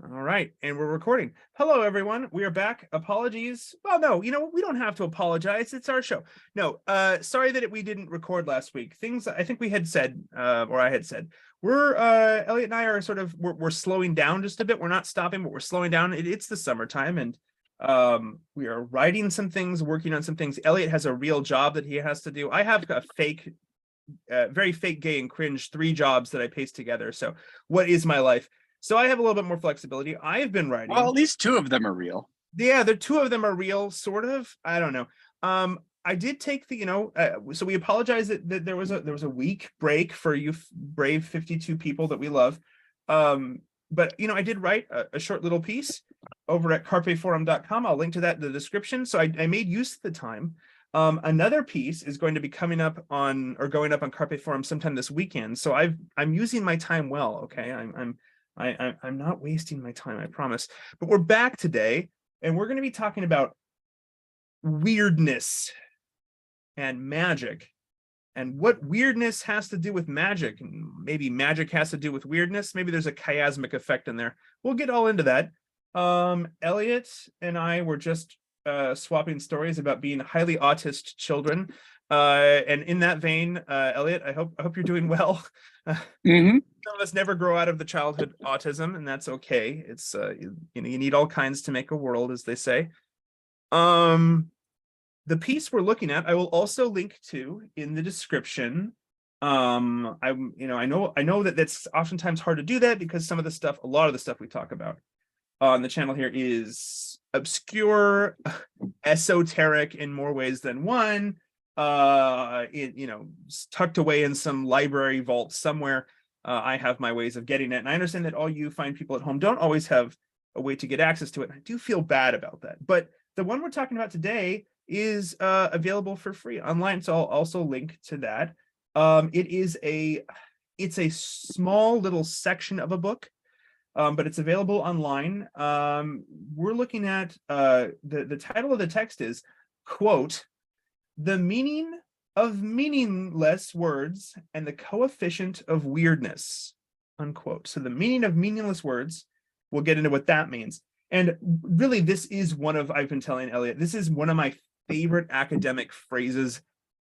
All right, and we're recording. Hello, everyone. We are back. Apologies. Well, no, we don't have to apologize. It's our show. No, sorry that we didn't record last week. Things I think we had said, or I had said, we're Elliot and I are sort of we're slowing down just a bit. We're not stopping, but we're slowing down. It's the summertime, and we are writing some things, working on some things. Elliot has a real job that he has to do. I have a fake, very fake, gay, and cringe 3 jobs that I paste together. So, what is my life? So I have a little bit more flexibility. I have been Well, writing. at least 2 of them are real. Yeah, the 2 of them are real, sort of. I don't know. I did take the, so we apologize that there was a week break for you brave 52 people that we love. But I did write a short little piece over at carpeforum.com. I'll link to that in the description. So I made use of the time. Another piece is going to be coming up on or going up on Carpe Forum sometime this weekend. So I'm using my time well. Okay, I'm not wasting my time, I promise. But we're back today, and we're going to be talking about weirdness and magic, and what weirdness has to do with magic, and maybe magic has to do with weirdness. Maybe there's a chiasmic effect in there. We'll get all into that. Elliot and I were just swapping stories about being highly autist children. And in that vein, Elliot, I hope you're doing well. Some of us never grow out of the childhood autism, and that's okay. It's you need all kinds to make a world, as they say. The piece we're looking at, I will also link to in the description. I know that that's oftentimes hard to do that because a lot of the stuff we talk about on the channel here is obscure, esoteric in more ways than one. Tucked away in some library vault somewhere. I have my ways of getting it, and I understand that all you fine people at home don't always have a way to get access to it. And I do feel bad about that. But the one we're talking about today is available for free online, so I'll also link to that. It's a small little section of a book, but it's available online. We're looking at the title of the text is, quote, "The meaning of meaningless words and the coefficient of weirdness," unquote. So the meaning of meaningless words, we'll get into what that means. And really, I've been telling Elliot, this is one of my favorite academic phrases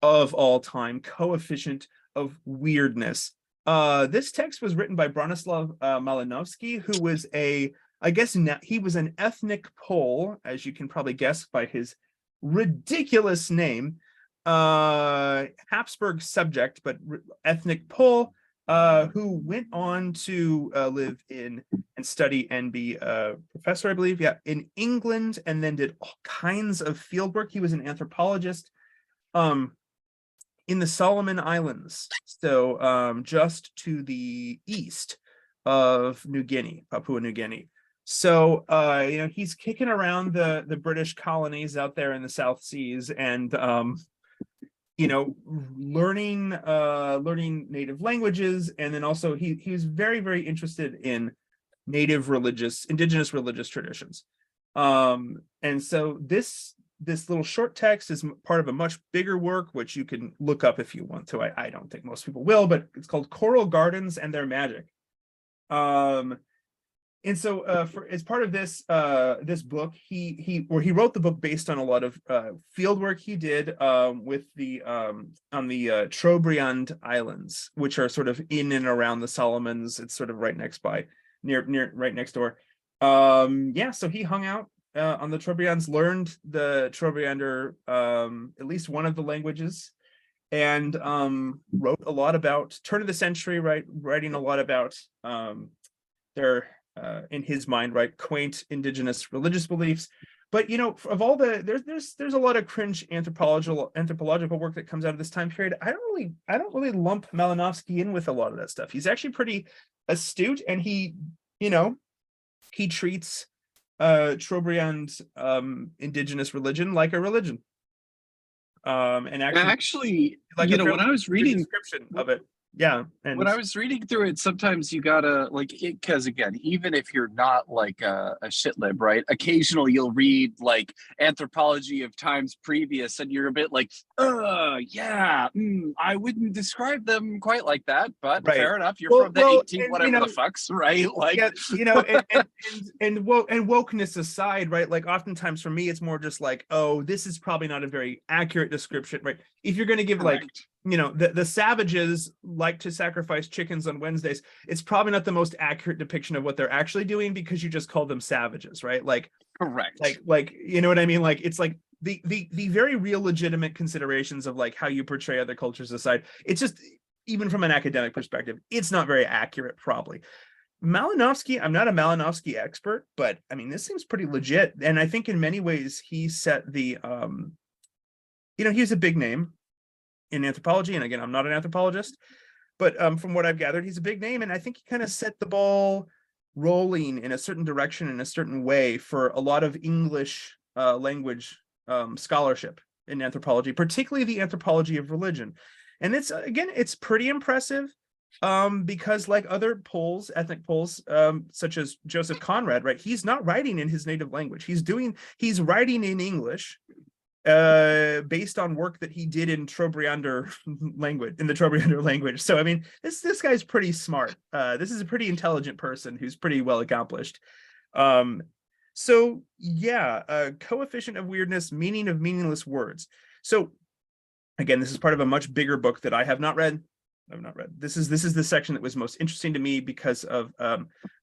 of all time, coefficient of weirdness. This text was written by Bronislaw Malinowski, who was he was an ethnic Pole, as you can probably guess by his ridiculous name. Habsburg subject, but ethnic Pole, who went on to live in and study and be a professor, I believe, in England, and then did all kinds of field work. He was an anthropologist in the Solomon Islands, so just to the east of Papua New Guinea. So he's kicking around the British colonies out there in the South Seas, and learning native languages, and then also he was very, very interested in indigenous religious traditions. And so this little short text is part of a much bigger work, which you can look up if you want to. I don't think most people will, but it's called Coral Gardens and Their Magic. And so as part of this book, he wrote the book based on a lot of field work he did with on the Trobriand Islands, which are sort of in and around the Solomons. It's sort of right next door. So he hung out on the Trobriands, learned the Trobriander, at least one of the languages, and wrote a lot about turn of the century, writing a lot about their in his mind, quaint indigenous religious beliefs. But of all there's a lot of cringe anthropological work that comes out of this time period. I don't really lump Malinowski in with a lot of that stuff. He's actually pretty astute, and he treats Trobriand indigenous religion like a religion. And actually Actually, like a when I was reading description of it. Yeah, When and I was reading through it, sometimes you gotta like it because again, even if you're not like a shit lib, right? Occasionally you'll read like anthropology of times previous, and you're a bit like, yeah, I wouldn't describe them quite like that, but right. fair enough. You're Well, from the well, 18 and you whatever the know, fucks, right? Like, yeah, and wokeness aside, right? Like oftentimes for me, it's more just like, oh, this is probably not a very accurate description, right? If you're going to give like, correct, the savages like to sacrifice chickens on Wednesdays, it's probably not the most accurate depiction of what they're actually doing because you just call them savages, right? correct. You know what I mean? Like it's like the very real legitimate considerations of like how you portray other cultures aside, it's just even from an academic perspective, it's not very accurate, probably. Malinowski, I'm not a Malinowski expert, but I mean, this seems pretty legit. And I think in many ways he set the, he's a big name in anthropology. And again, I'm not an anthropologist, but from what I've gathered, he's a big name. And I think he kind of set the ball rolling in a certain direction, in a certain way for a lot of English language scholarship in anthropology, particularly the anthropology of religion. And it's, again, it's pretty impressive because like other Poles, ethnic Poles, such as Joseph Conrad, right? He's not writing in his native language. He's writing in English based on work that he did in Trobriander language, in the Trobriander language. So I mean, this guy's pretty smart. This is a pretty intelligent person who's pretty well accomplished. So yeah, coefficient of weirdness, meaning of meaningless words. So again, this is part of a much bigger book that I have not read. I've not read. This is the section that was most interesting to me because of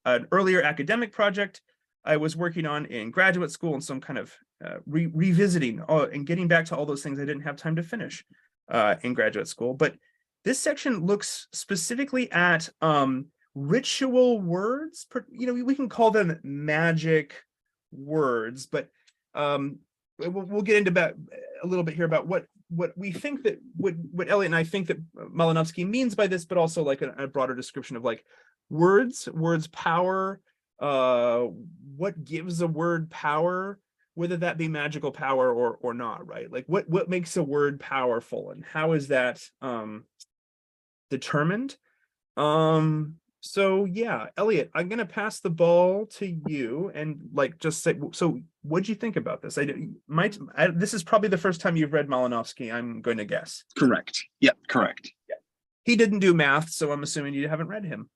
an earlier academic project I was working on in graduate school, and so I'm kind of revisiting and getting back to all those things I didn't have time to finish in graduate school. But this section looks specifically at ritual words. We can call them magic words, but we'll get into that a little bit here about what we think that what Elliot and I think that Malinowski means by this, but also like a broader description of like words power, what gives a word power, whether that be magical power or not, right? Like what makes a word powerful and how is that determined? So yeah, Elliot, I'm gonna pass the ball to you and like just say, so what'd you think about this? This is probably the first time you've read Malinowski, I'm going to guess. Correct. Yep, correct. Yeah. He didn't do math, so I'm assuming you haven't read him.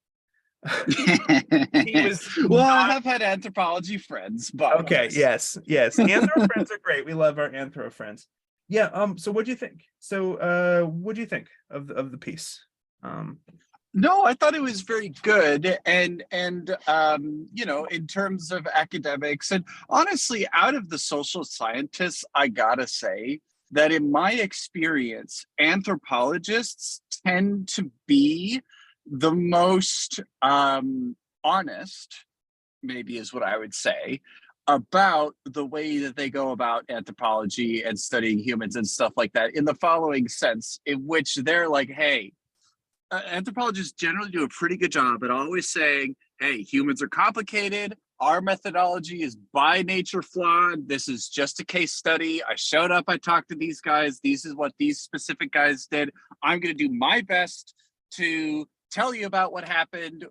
He was Well, I not have had anthropology friends, but okay. Yes. Anthro friends are great. We love our anthro friends. Yeah. So what do you think? What do you think of the piece? no, I thought it was very good, and in terms of academics, and honestly, out of the social scientists, I gotta say that in my experience, anthropologists tend to be the most honest, maybe is what I would say, about the way that they go about anthropology and studying humans and stuff like that, in the following sense, in which they're like, hey, anthropologists generally do a pretty good job at always saying, hey, humans are complicated. Our methodology is by nature flawed. This is just a case study. I showed up, I talked to these guys. This is what these specific guys did. I'm going to do my best to tell you about what happened.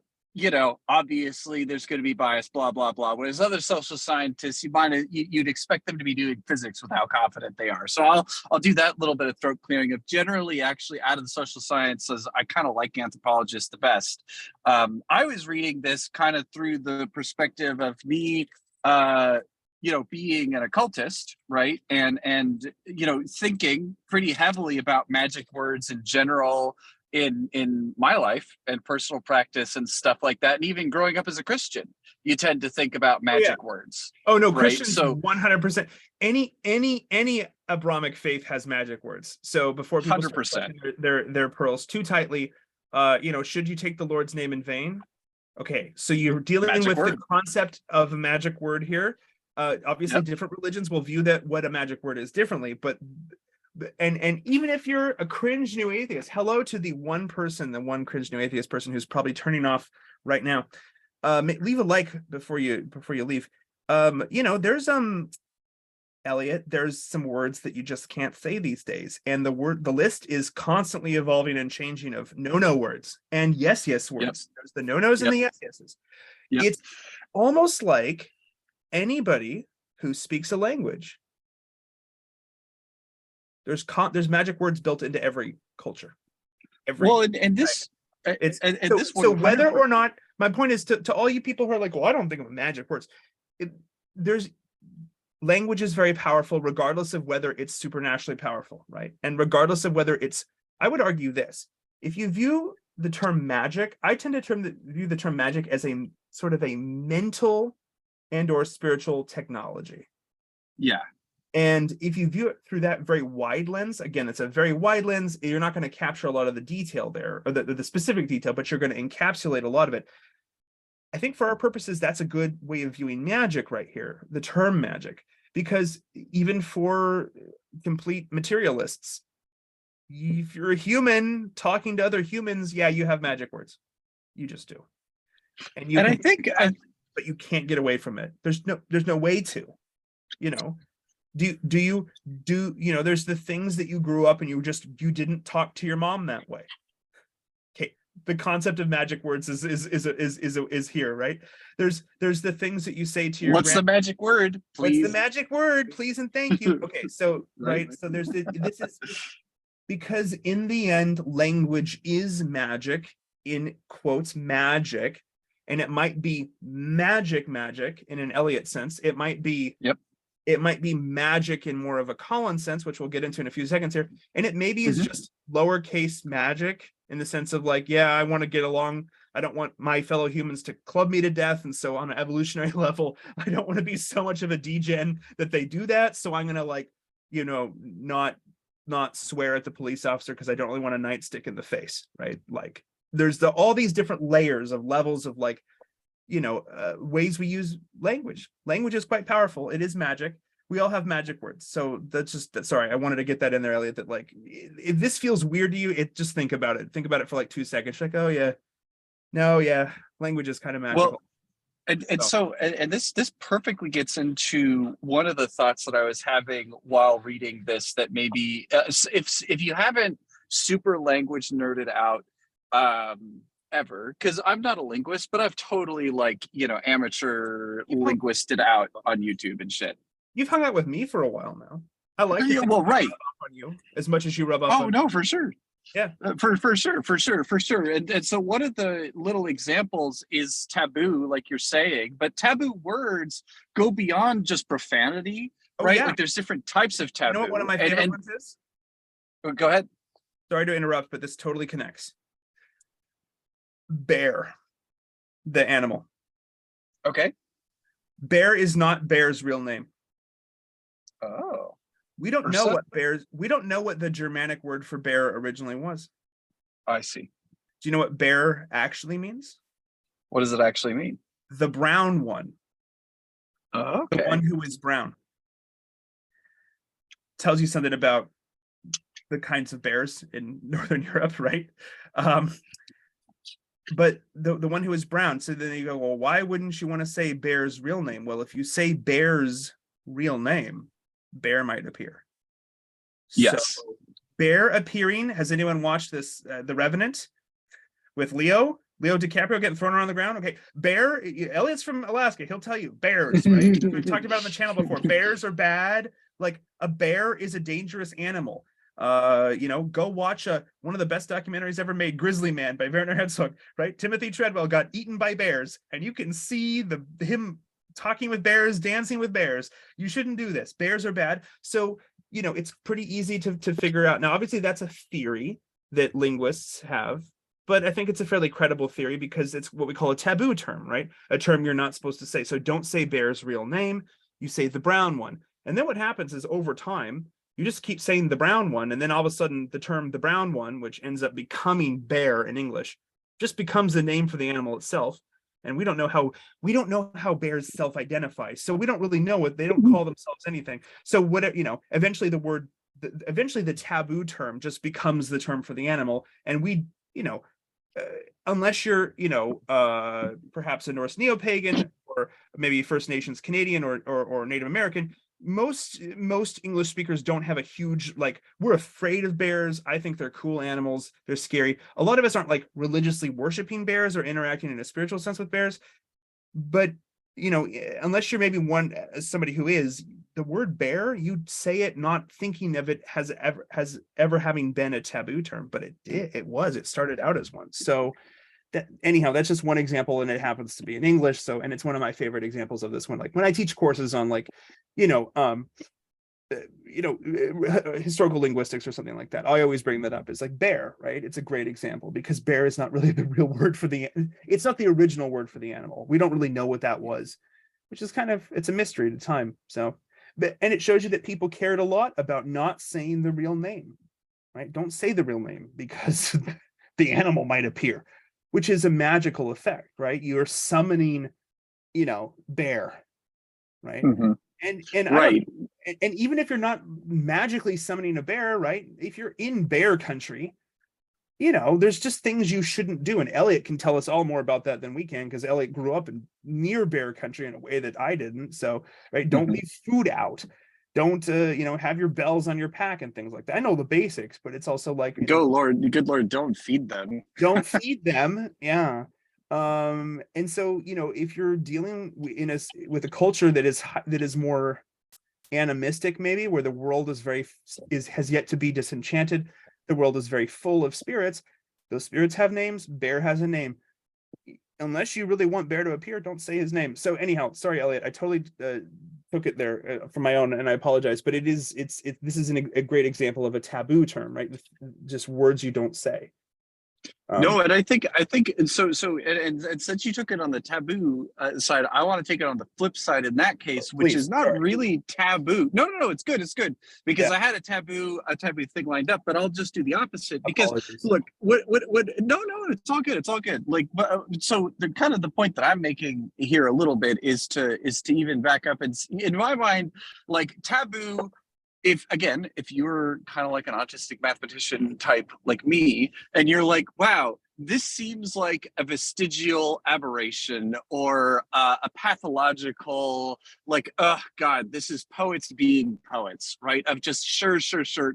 Obviously there's going to be bias, blah, blah, blah. Whereas other social scientists, you'd expect them to be doing physics with how confident they are. So I'll do that little bit of throat clearing of generally actually out of the social sciences, I kind of like anthropologists the best. I was reading this kind of through the perspective of me, being an occultist, right? And thinking pretty heavily about magic words in general, in my life and personal practice and stuff like that, and even growing up as a Christian, you tend to think about magic words. Oh no, right? Christians So 100%. Any Abrahamic faith has magic words. So before people start 100%. their pearls too tightly, should you take the Lord's name in vain? Okay, so you're dealing Magic with word. the concept of a magic word here. Obviously, Yep. different religions will view that what a magic word is differently, but and even if you're a cringe new atheist, hello to the one cringe new atheist person who's probably turning off right now. Leave a like before you leave. There's Elliot, there's some words that you just can't say these days. And the list is constantly evolving and changing of no words and yes words. Yep. There's the no-nos and the yeses. Yep. It's almost like anybody who speaks a language, there's magic words built into every culture. Well, and this, it's and this so whether or not, my point is to all you people who are like, well, I don't think of magic words. There's language is very powerful, regardless of whether it's supernaturally powerful, right? And regardless of whether it's, I would argue this: if you view the term magic, I tend to view the term magic as a sort of a mental and or spiritual technology. Yeah. And if you view it through that very wide lens, again, it's a very wide lens. You're not going to capture a lot of the detail there, or the specific detail, but you're going to encapsulate a lot of it. I think for our purposes, that's a good way of viewing magic right here, the term magic, because even for complete materialists, if you're a human talking to other humans, yeah, you have magic words. You just do. And I think, but you can't get away from it. There's no way to, you know. Do you there's the things that you grew up and you didn't talk to your mom that way. Okay, the concept of magic words is here, right? There's the things that you say to your what's the magic word, please? What's the magic word, please and thank you. Okay, so right, so there's this is because in the end language is magic, in quotes magic, and it might be magic in an Eliot sense. It might be It might be magic in more of a Colin sense, which we'll get into in a few seconds here. And it maybe is just lowercase magic in the sense of like, yeah, I want to get along. I don't want my fellow humans to club me to death. And so on an evolutionary level, I don't want to be so much of a degen that they do that. So I'm going to like, not swear at the police officer because I don't really want a nightstick in the face, right? Like there's all these different layers of levels of like, ways we use language. Language is quite powerful. It is magic. We all have magic words. So sorry, I wanted to get that in there, Elliot, that like, if this feels weird to you, just think about it. Think about it for like 2 seconds. Like, oh yeah, no, yeah, language is kind of magical. Well, and this perfectly gets into one of the thoughts that I was having while reading this, that maybe if you haven't super language nerded out, ever, because I'm not a linguist, but I've totally amateur linguisted out on YouTube and shit. You've hung out with me for a while now. I like it. Well, right. On you as much as you rub off. Oh no, for sure. Yeah, for sure. And so one of the little examples is taboo, like you're saying, but taboo words go beyond just profanity, right? Yeah. Like there's different types of taboo. You know what one of my favorite ones is? Go ahead. Sorry to interrupt, but this totally connects. Bear, the animal. Okay. Bear is not Bear's real name. Oh. We don't know what the Germanic word for bear originally was. I see. Do you know what bear actually means? What does it actually mean? The brown one. Oh, okay. The one who is brown. Tells you something about the kinds of bears in Northern Europe, right? But the one who is brown. So then you go, well, why wouldn't you want to say Bear's real name? Well, if you say Bear's real name, Bear might appear. Yes. So, Bear appearing. Has anyone watched this, The Revenant, with Leo DiCaprio getting thrown around the ground? Okay, Bear. Elliot's from Alaska. He'll tell you bears. Right? We've talked about it on the channel before. Bears are bad. Like a bear is a dangerous animal. Go watch one of the best documentaries ever made, Grizzly Man by Werner Herzog, right? Timothy Treadwell got eaten by bears, and you can see him talking with bears, dancing with bears. You shouldn't do this. Bears are bad. So, it's pretty easy to figure out. Now, obviously, that's a theory that linguists have, but I think it's a fairly credible theory because it's what we call a taboo term, right? A term you're not supposed to say. So don't say Bear's real name. You say the brown one. And then what happens is over time, you just keep saying the brown one, and then all of a sudden the term the brown one, which ends up becoming bear in English, just becomes the name for the animal itself. And we don't know how bears self-identify. So we don't really know what they don't call themselves anything. So eventually the taboo term just becomes the term for the animal. And we, unless you're, perhaps a Norse neo-pagan or maybe First Nations Canadian or Native American, most English speakers don't have a huge, like, we're afraid of bears. I think they're cool animals. They're scary. A lot of us aren't like religiously worshiping bears or interacting in a spiritual sense with bears. But, you know, unless you're maybe somebody who is, the word bear, you'd say it not thinking of it has ever having been a taboo term, but it started out as one. So anyhow, that's just one example, and it happens to be in English. So, and it's one of my favorite examples of this one. Like when I teach courses on, like, you know, historical linguistics or something like that, I always bring that up. It's like bear, right? It's a great example because bear is not really the real word for it's not the original word for the animal. We don't really know what that was, which is it's a mystery to time. So, and it shows you that people cared a lot about not saying the real name, right? Don't say the real name because the animal might appear, which is a magical effect, right? You're summoning, bear, right? Mm-hmm. And right. And even if you're not magically summoning a bear, right? If you're in bear country, there's just things you shouldn't do. And Elliot can tell us all more about that than we can, because Elliot grew up near bear country in a way that I didn't. So, right, don't Mm-hmm. leave food out. Don't, have your bells on your pack and things like that. I know the basics, but it's also like, good Lord, don't feed them. Don't feed them. Yeah. And so, if you're dealing with a culture that is more animistic, maybe, where the world has yet to be disenchanted, the world is very full of spirits. Those spirits have names. Bear has a name. Unless you really want bear to appear, don't say his name. So anyhow, sorry, Elliot, I totally took it there from my own, and I apologize, but this is a great example of a taboo term, right? Just words you don't say. No, and I think so. And since you took it on the taboo side, I want to take it on the flip side in that case, which is not really taboo. No, it's good, because I had a taboo thing lined up, but I'll just do the opposite. Because look, what? No, it's all good. Like, so the point that I'm making here a little bit is to even back up, and in my mind, like taboo. If you're kind of like an autistic mathematician type like me, and you're like, wow, this seems like a vestigial aberration or a pathological, like, oh God, this is poets being poets, right? Of just sure.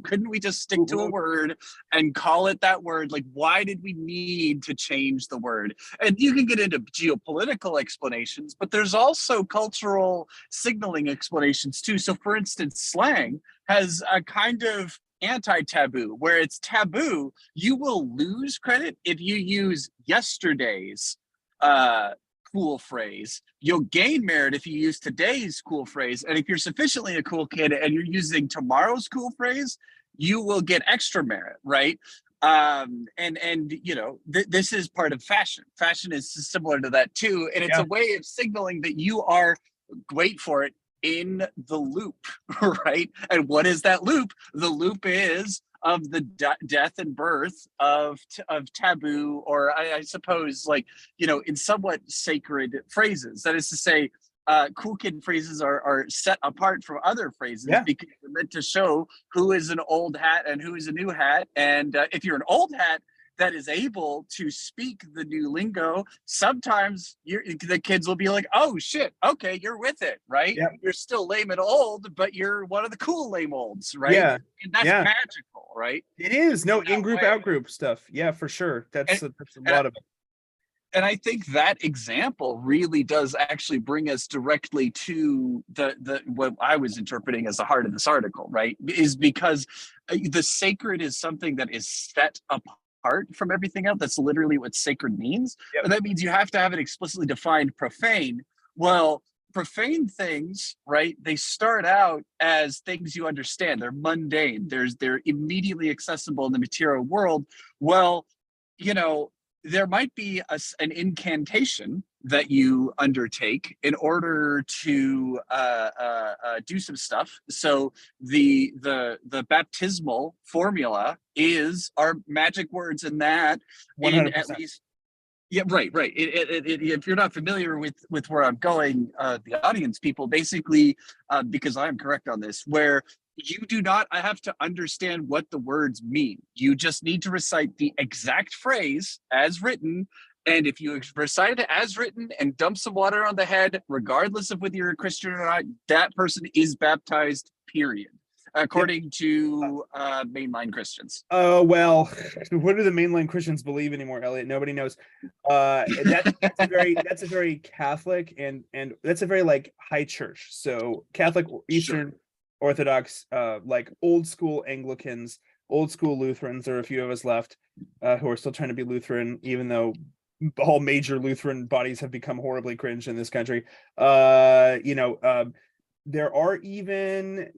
Couldn't we just stick to a word and call it that word? Like, why did we need to change the word? And you can get into geopolitical explanations, but there's also cultural signaling explanations too. So for instance, slang has a kind of anti-taboo, where it's taboo. You will lose credit if you use yesterday's cool phrase. You'll gain merit if you use today's cool phrase. And if you're sufficiently a cool kid and you're using tomorrow's cool phrase, you will get extra merit, right? This is part of fashion. Fashion is similar to that too. And it's a way of signaling that you are, wait for it, in the loop, right? And what is that loop? The loop is of the death and birth of taboo, or I suppose, like, in somewhat sacred phrases. That is to say, cool kid phrases are set apart from other phrases because they're meant to show who is an old hat and who is a new hat. And if you're an old hat that is able to speak the new lingo, sometimes the kids will be like, oh shit, okay, you're with it, right? Yep. You're still lame and old, but you're one of the cool lame olds, right? Yeah. And that's magical, right? It is. No, in-group, out-group stuff. Yeah, for sure. That's a lot of it. And I think that example really does actually bring us directly to the what I was interpreting as the heart of this article, right? Is because the sacred is something that is set apart from everything else. That's literally what sacred means. Yep. And that means you have to have it explicitly defined profane. Well, profane things, right? They start out as things you understand. They're mundane. They're immediately accessible in the material world. Well, there might be an incantation that you undertake in order to do some stuff. So the baptismal formula is our magic words, and that 100%. In at least. Yeah, right. If you're not familiar with where I'm going, the audience people, basically, because I'm correct on this, where you do not have to understand what the words mean. You just need to recite the exact phrase as written, And if you recite it as written and dump some water on the head, regardless of whether you're a Christian or not, that person is baptized, period, according to mainline Christians. Oh, well, what do the mainline Christians believe anymore, Elliot? Nobody knows. That's a very Catholic and that's a very like high church. So Catholic, Eastern Orthodox, like old school Anglicans, old school Lutherans. There are a few of us left who are still trying to be Lutheran, even though all major Lutheran bodies have become horribly cringe in this country. There are even,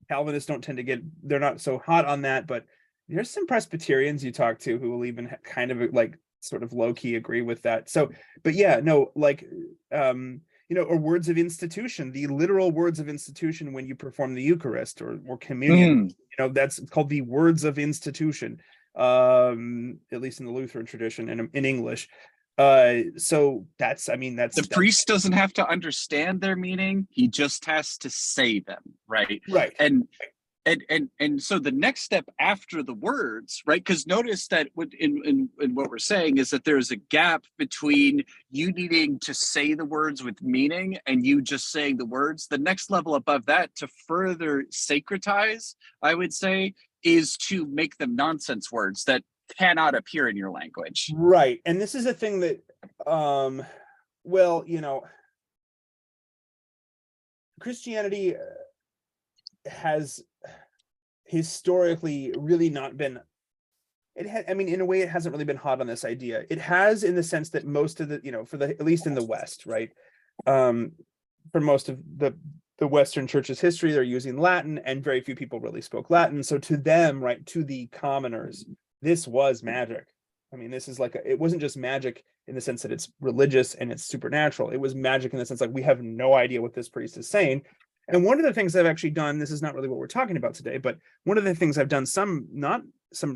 Calvinists don't tend to they're not so hot on that, but there's some Presbyterians you talk to who will even kind of like sort of low key agree with that. So, but yeah, no, like, or words of institution, the literal words of institution when you perform the Eucharist or communion, that's called the words of institution, at least in the Lutheran tradition and in English. So that's the priest doesn't have to understand their meaning, he just has to say them, right? And so the next step after the words, right, because notice that in what we're saying is that there's a gap between you needing to say the words with meaning and you just saying the words. The next level above that, to further sacretize, I would say, is to make them nonsense words that cannot appear in your language. Right. And this is a thing that, Christianity has historically really not been, in a way, it hasn't really been hot on this idea. It has, in the sense that most of the, at least in the West, right? For most of the Western church's history, they're using Latin, and very few people really spoke Latin. So to them, right, to the commoners, this was magic. This is like, it wasn't just magic in the sense that it's religious and it's supernatural. It was magic in the sense like, we have no idea what this priest is saying. And one of the things I've actually done, this is not really what we're talking about today, but one of the things I've done some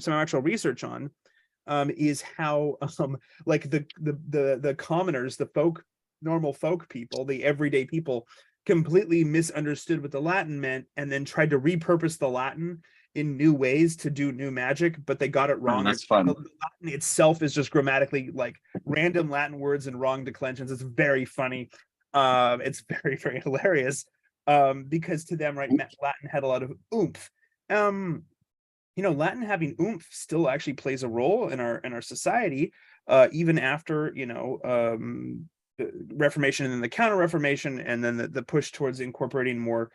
actual research on, is how like the commoners, the normal folk people, the everyday people, completely misunderstood what the Latin meant and then tried to repurpose the Latin in new ways to do new magic, but they got it wrong. That's fun. The Latin itself is just grammatically like random Latin words and wrong declensions. It's very funny. It's very, very hilarious. Because to them, right, Latin had a lot of oomph. Latin having oomph still actually plays a role in our society, even after the Reformation and then the Counter-Reformation, and then the push towards incorporating more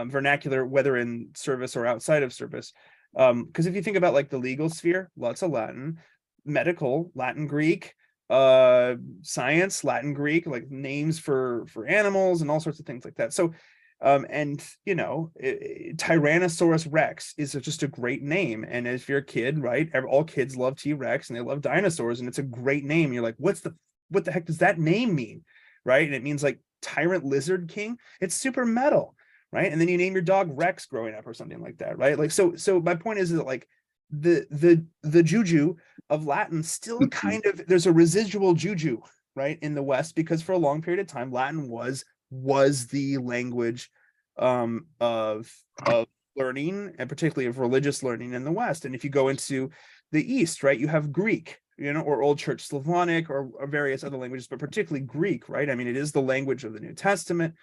vernacular, whether in service or outside of service. Because if you think about like the legal sphere, lots of Latin, medical, Latin, Greek, science, Latin, Greek, like names for animals and all sorts of things like that. So Tyrannosaurus Rex is just a great name. And if you're a kid, right, all kids love T-Rex and they love dinosaurs, and it's a great name. You're like, what the heck does that name mean? Right. And it means like Tyrant Lizard King. It's super metal. Right. And then you name your dog Rex growing up or something like that. Right. Like, so my point is that like the juju of Latin still kind of, there's a residual juju, right, in the West, because for a long period of time, Latin was the language of learning, and particularly of religious learning in the West. And if you go into the East, right, you have Greek, or Old Church Slavonic or various other languages, but particularly Greek, right? It is the language of the New Testament.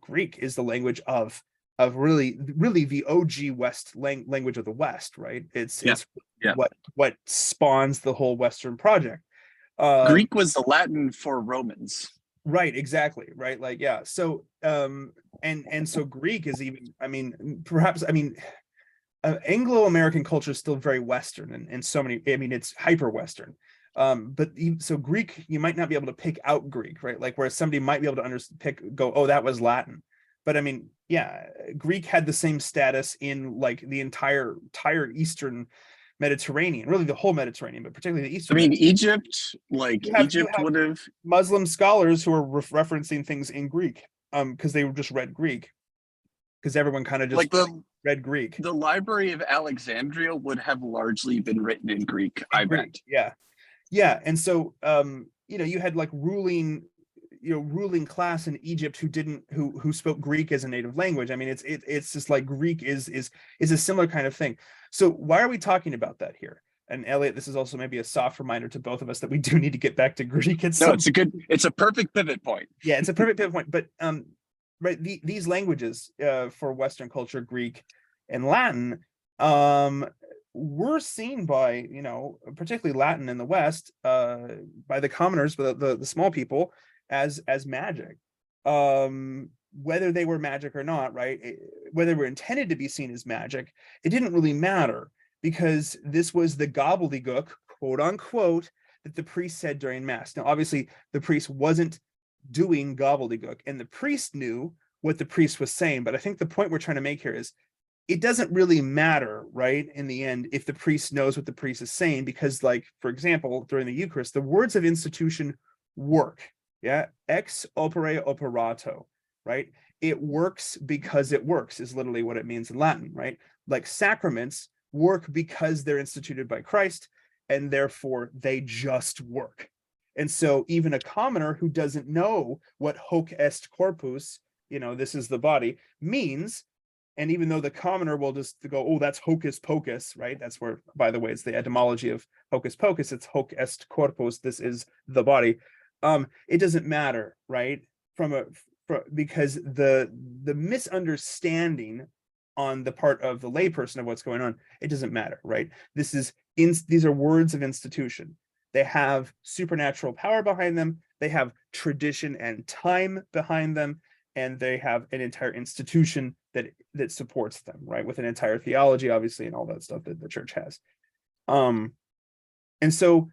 Greek is the language of really the OG West language of the West, right? It's what spawns the whole Western project. Greek was the Latin for Romans. Right, exactly. Right. Like, yeah. So and so Greek is even, perhaps Anglo-American culture is still very Western and so many, it's hyper Western. But so Greek, you might not be able to pick out Greek, right? Like where somebody might be able to go, oh, that was Latin. But Greek had the same status in like the entire Eastern Mediterranean, really the whole Mediterranean, but particularly the Eastern. Egypt, Egypt would have Muslim scholars who are referencing things in Greek, because they just read Greek, because everyone kind of just read Greek. The Library of Alexandria would have largely been written in Greek, I bet. Yeah, and so you had like ruling class in Egypt who spoke Greek as a native language. It's just like Greek is a similar kind of thing. So why are we talking about that here? and Elliot, this is also maybe a soft reminder to both of us that we do need to get back to Greek at No, some. it's a perfect pivot point. Yeah, it's a perfect pivot point. But right, these languages for Western culture, Greek and Latin, were seen by, particularly Latin in the West, by the commoners, the small people, as magic. Whether they were magic or not, right? Whether they were intended to be seen as magic, it didn't really matter, because this was the gobbledygook, quote unquote, that the priest said during Mass. Now, obviously, the priest wasn't doing gobbledygook, and the priest knew what the priest was saying. But I think the point we're trying to make here is it doesn't really matter, right, in the end, if the priest knows what the priest is saying, because, like, for example, during the Eucharist, the words of institution work. Yeah, ex opere operato, right? It works because it works is literally what it means in Latin, right? Like sacraments work because they're instituted by Christ, and therefore they just work. And so even a commoner who doesn't know what hoc est corpus, this is the body, means, and even though the commoner will just go, oh, that's hocus pocus, right? That's where, by the way, it's the etymology of hocus pocus. It's hoc est corpus. This is the body. It doesn't matter, right? Because the misunderstanding on the part of the layperson of what's going on, it doesn't matter, right? These are words of institution. They have supernatural power behind them. They have tradition and time behind them, and they have an entire institution that supports them, right? With an entire theology, obviously, and all that stuff that the church has. And so,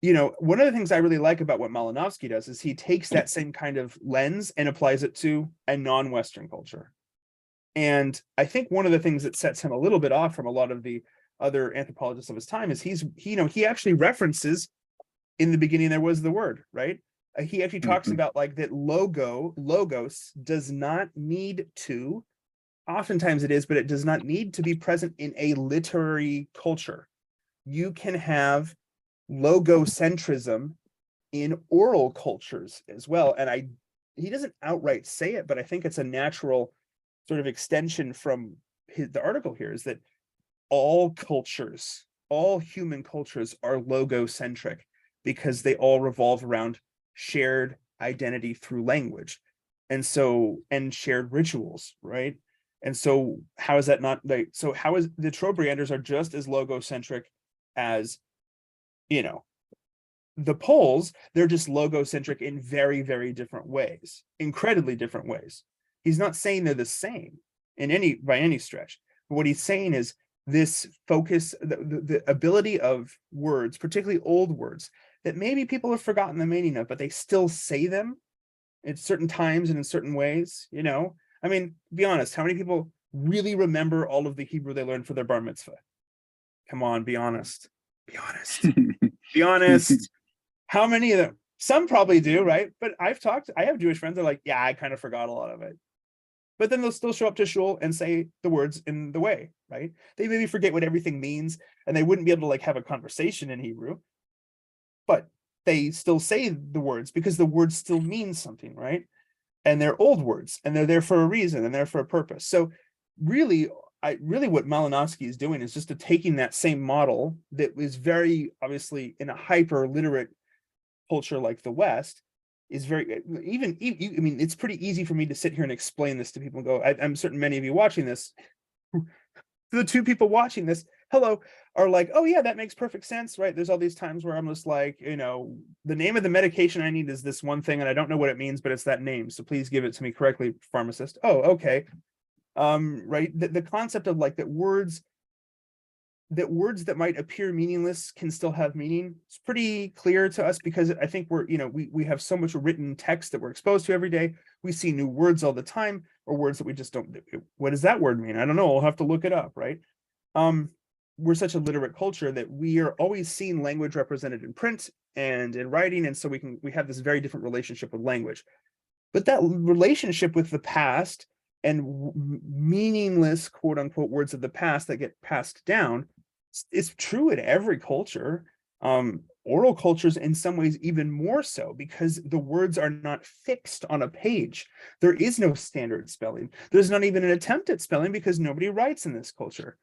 one of the things I really like about what Malinowski does is he takes that same kind of lens and applies it to a non-Western culture. And I think one of the things that sets him a little bit off from a lot of the other anthropologists of his time is he actually references, in the beginning there was the word, right? He actually talks about like that logos does not need to, oftentimes it is, but it does not need to be present in a literary culture. You can have logocentrism in oral cultures as well. And he doesn't outright say it, but I think it's a natural sort of extension from the article here, is that all human cultures are logocentric, because they all revolve around shared identity through language, and shared rituals, right? And so how is that not like, so how is the Trobrianders are just as logocentric as, the Poles? They're just logocentric in very, very different ways, incredibly different ways. He's not saying they're the same by any stretch. But what he's saying is this focus, the ability of words, particularly old words, that maybe people have forgotten the meaning of, but they still say them at certain times and in certain ways. I mean, be honest, how many people really remember all of the Hebrew they learned for their bar mitzvah? Come on, be honest. Be honest. Be honest. How many of them? Some probably do, right? But I have Jewish friends that are like, yeah, I kind of forgot a lot of it. But then they'll still show up to shul and say the words in the way, right? They maybe forget what everything means, and they wouldn't be able to like have a conversation in Hebrew, but they still say the words because the words still mean something, right? And they're old words, and they're there for a reason, and they're for a purpose. So really what Malinowski is doing is just taking that same model that was very obviously in a hyper literate culture like the West, is very, I mean, it's pretty easy for me to sit here and explain this to people and go, I'm certain many of you watching this, the two people watching this, hello, are like, oh yeah, that makes perfect sense, right? There's all these times where I'm just like, the name of the medication I need is this one thing, and I don't know what it means, but it's that name, so please give it to me correctly, pharmacist. Oh, okay. Right, the concept of like that words that might appear meaningless can still have meaning. It's pretty clear to us, because I think we have so much written text that we're exposed to every day. We see new words all the time, or words that we just don't, what does that word mean? I don't know, I'll have to look it up, right? We're such a literate culture that we are always seeing language represented in print and in writing, and so we have this very different relationship with language. But that relationship with the past and meaningless, quote unquote, words of the past that get passed down is true in every culture. Oral cultures in some ways even more so, because the words are not fixed on a page. There is no standard spelling. There's not even an attempt at spelling, because nobody writes in this culture.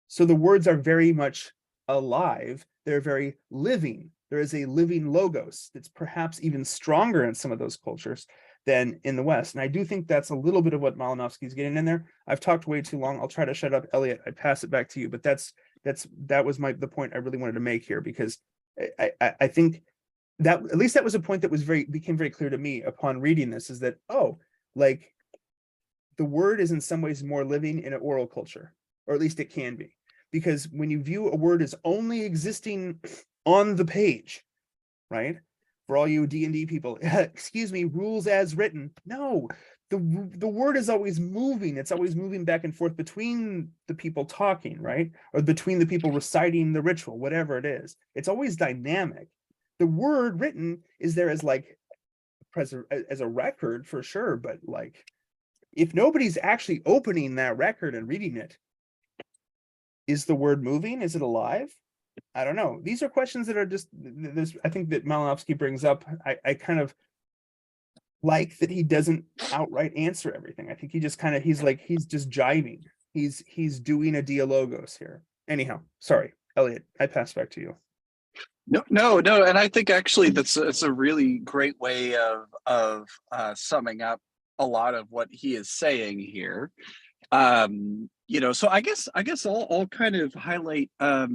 So the words are very much alive. They're very living. There is a living logos that's perhaps even stronger in some of those cultures than in the West. And I do think that's a little bit of what Malinowski's getting in there. I've talked way too long. I'll try to shut up. Elliot, I pass it back to you. But that was the point I really wanted to make here, because I think that at least that was a point that became very clear to me upon reading this, is that, oh, like the word is in some ways more living in an oral culture, or at least it can be. Because when you view a word as only existing on the page, right? For all you D&D people, excuse me, rules as written. No, the word is always moving. It's always moving back and forth between the people talking, right? Or between the people reciting the ritual, whatever it is. It's always dynamic. The word written is there as like as a record for sure, but like if nobody's actually opening that record and reading it, is the word moving? Is it alive? I don't know. These are questions that are just this. I think that Malinowski brings up. I kind of like that he doesn't outright answer everything. I think he just kind of he's just jiving. He's doing a dialogos here. Anyhow, sorry, Elliot. I pass back to you. No, and I think actually it's a really great way of summing up a lot of what he is saying here. So I guess I'll kind of highlight a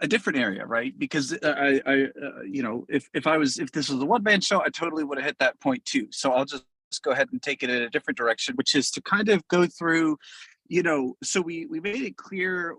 different area, right? Because if this was a one-man show, I totally would have hit that point too. So I'll just go ahead and take it in a different direction, which is to kind of go through, so we made it clear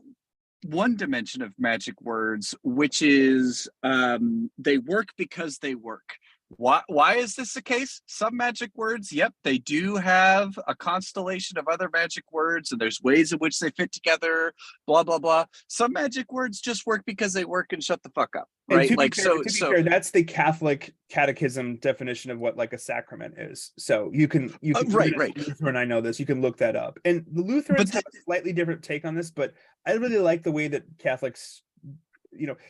one dimension of magic words, which is they work because they work. Why is this the case? Some magic words, yep, they do have a constellation of other magic words, and there's ways in which they fit together, blah, blah, blah. Some magic words just work because they work and shut the fuck up, right? Like, to be fair, that's the Catholic catechism definition of what like a sacrament is. So you can right. Lutheran, I know this, you can look that up. And the Lutherans have a slightly different take on this, but I really like the way that Catholics,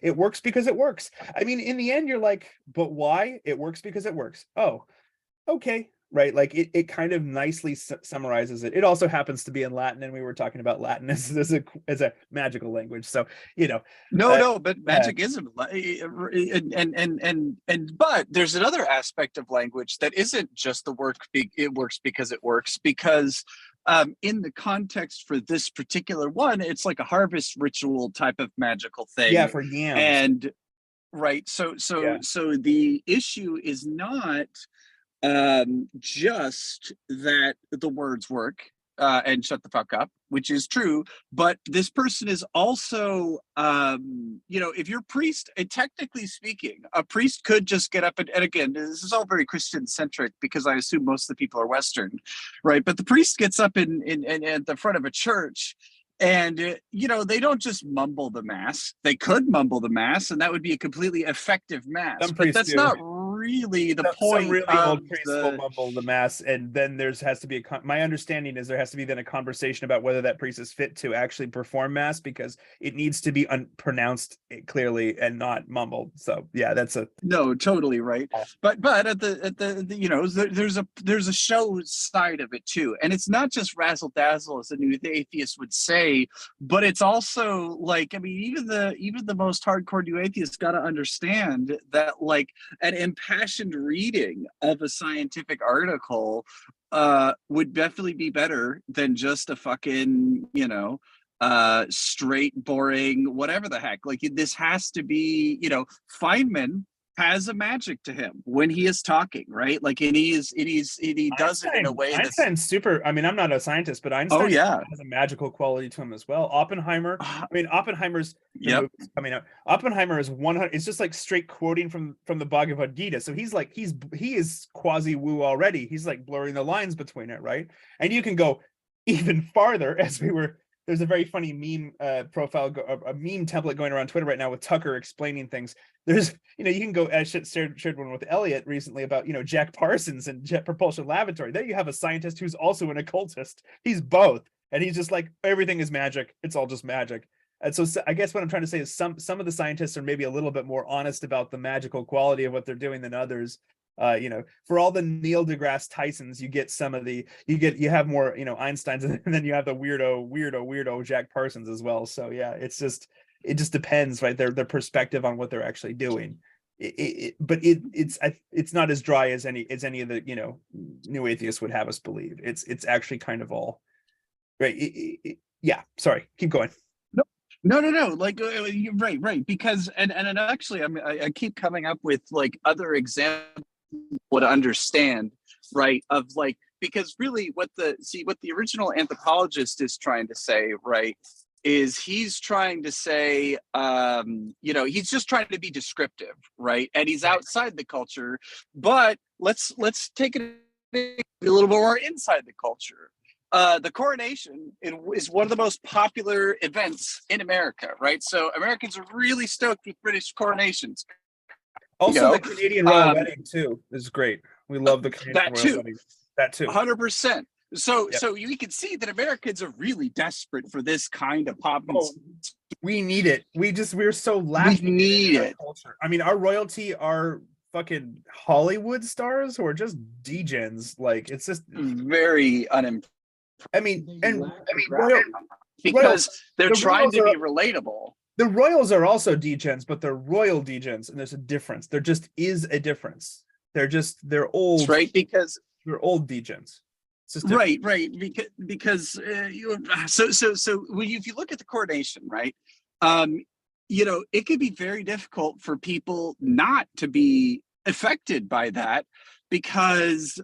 it works because it works. I mean, in the end, you're like, but why? It works because it works. Oh, okay. Right. Like it kind of nicely summarizes it. It also happens to be in Latin, and we were talking about Latin as a magical language. So, but magic isn't, but there's another aspect of language that isn't just the work. It works because it works, because in the context for this particular one, it's like a harvest ritual type of magical thing. Yeah, for yams. And right. So the issue is not just that the words work and shut the fuck up, which is true, but this person is also if you're priest, technically speaking, a priest could just get up and again, this is all very Christian centric because I assume most of the people are Western, right? But the priest gets up in at the front of a church, and they don't just mumble the mass. They could mumble the mass, and that would be a completely effective mass. But that's not really the point. Some really old priests will mumble the mass, and then has to be my understanding is there has to be then a conversation about whether that priest is fit to actually perform mass, because it needs to be pronounced clearly and not mumbled. So yeah, that's no, totally right. But at the there's a show side of it too, and it's not just razzle dazzle as a new atheist would say, but it's also like, I mean, even the most hardcore new atheists got to understand that like an impassioned reading of a scientific article would definitely be better than just a fucking straight boring whatever the heck. Like this has to be, Feynman has a magic to him when he is talking, right? Like he does it in a way that's Einstein's super. I mean, I'm not a scientist, but Einstein has a magical quality to him as well. Oppenheimer, Oppenheimer's coming out. Oppenheimer is 100. It's just like straight quoting from the Bhagavad Gita. So he is quasi woo already. He's like blurring the lines between it, right? And you can go even farther, as we were. There's a very funny meme profile, a meme template going around Twitter right now with Tucker explaining things. There's, you can go, I shared one with Elliot recently about, Jack Parsons and Jet Propulsion Laboratory. There you have a scientist who's also an occultist. He's both. And he's just like, everything is magic. It's all just magic. And so I guess what I'm trying to say is some of the scientists are maybe a little bit more honest about the magical quality of what they're doing than others. For all the Neil deGrasse Tysons, you have more, Einsteins, and then you have the weirdo Jack Parsons as well. So yeah, it's just, it just depends, right? Their perspective on what they're actually doing. It's not as dry as any of the, you know, new atheists would have us believe. It's actually kind of all right. Yeah, sorry, keep going. No. Like, right. Because, and actually, I keep coming up with like other examples would understand, right? Of like, because really, what the original anthropologist is trying to say, right, is he's trying to say, you know, he's just trying to be descriptive, right? And he's outside the culture, but let's take it a little bit more inside the culture. The coronation is one of the most popular events in America, right? So Americans are really stoked with British coronations. Also, You know? the Canadian royal wedding too is great. We love the Canadian royal wedding. That too. 100%. So you can see that Americans are really desperate for this kind of pop. We need it. We're so lacking. We need it. Culture. I mean, our royalty are fucking Hollywood stars who are just degens. Like, it's just very because they're trying to be relatable. The royals are also degens, but they're royal degens, and there's a difference. There just is a difference. They're old. That's right, because they're old degens. Right. Because so when if you look at the coronation, right, you know, it could be very difficult for people not to be affected by that, because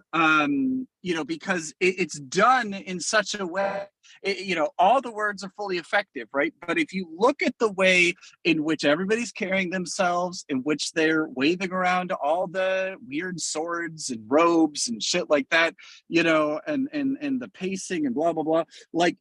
you know, because it's done in such a way, you know, all the words are fully effective, right? But if you look at the way in which everybody's carrying themselves, in which they're waving around all the weird swords and robes and shit like that, you know, and the pacing and blah blah blah, like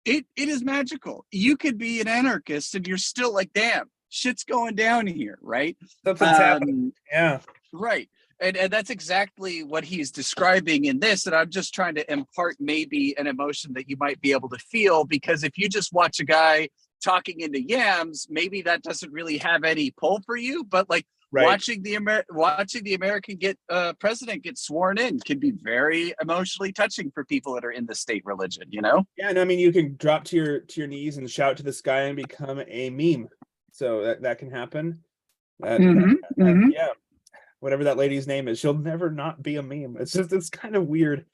it is magical. You could be an anarchist and you're still like, damn, shit's going down here, right? Something's happening. Yeah. Right. And that's exactly what he's describing in this. And I'm just trying to impart maybe an emotion that you might be able to feel, because if you just watch a guy talking into yams, maybe that doesn't really have any pull for you. But like watching the American president get sworn in can be very emotionally touching for people that are in the state religion, you know? Yeah, and I mean, you can drop to your knees and shout to the sky and become a meme. So that can happen. Yeah. Whatever that lady's name is, she'll never not be a meme. It's kind of weird.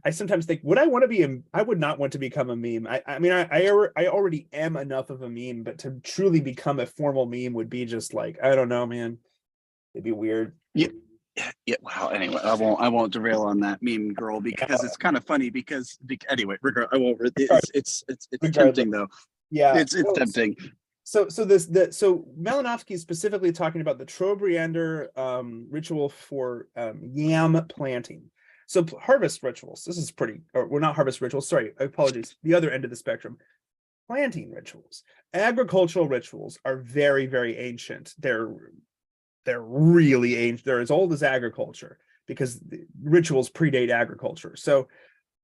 I sometimes think, would I want to be I would not want to become a meme. I mean, I already am enough of a meme, but to truly become a formal meme would be just like, I don't know, man. It'd be weird. Yeah. Well, anyway, I won't derail on that meme girl, because it's kind of funny because anyway, I won't. It's tempting though. Yeah, it's tempting. So Malinowski is specifically talking about the Trobriander ritual for yam planting. So harvest rituals. This is not harvest rituals. Sorry, apologies. The other end of the spectrum. Planting rituals. Agricultural rituals are very, very ancient. They're really ancient. They're as old as agriculture, because the rituals predate agriculture. So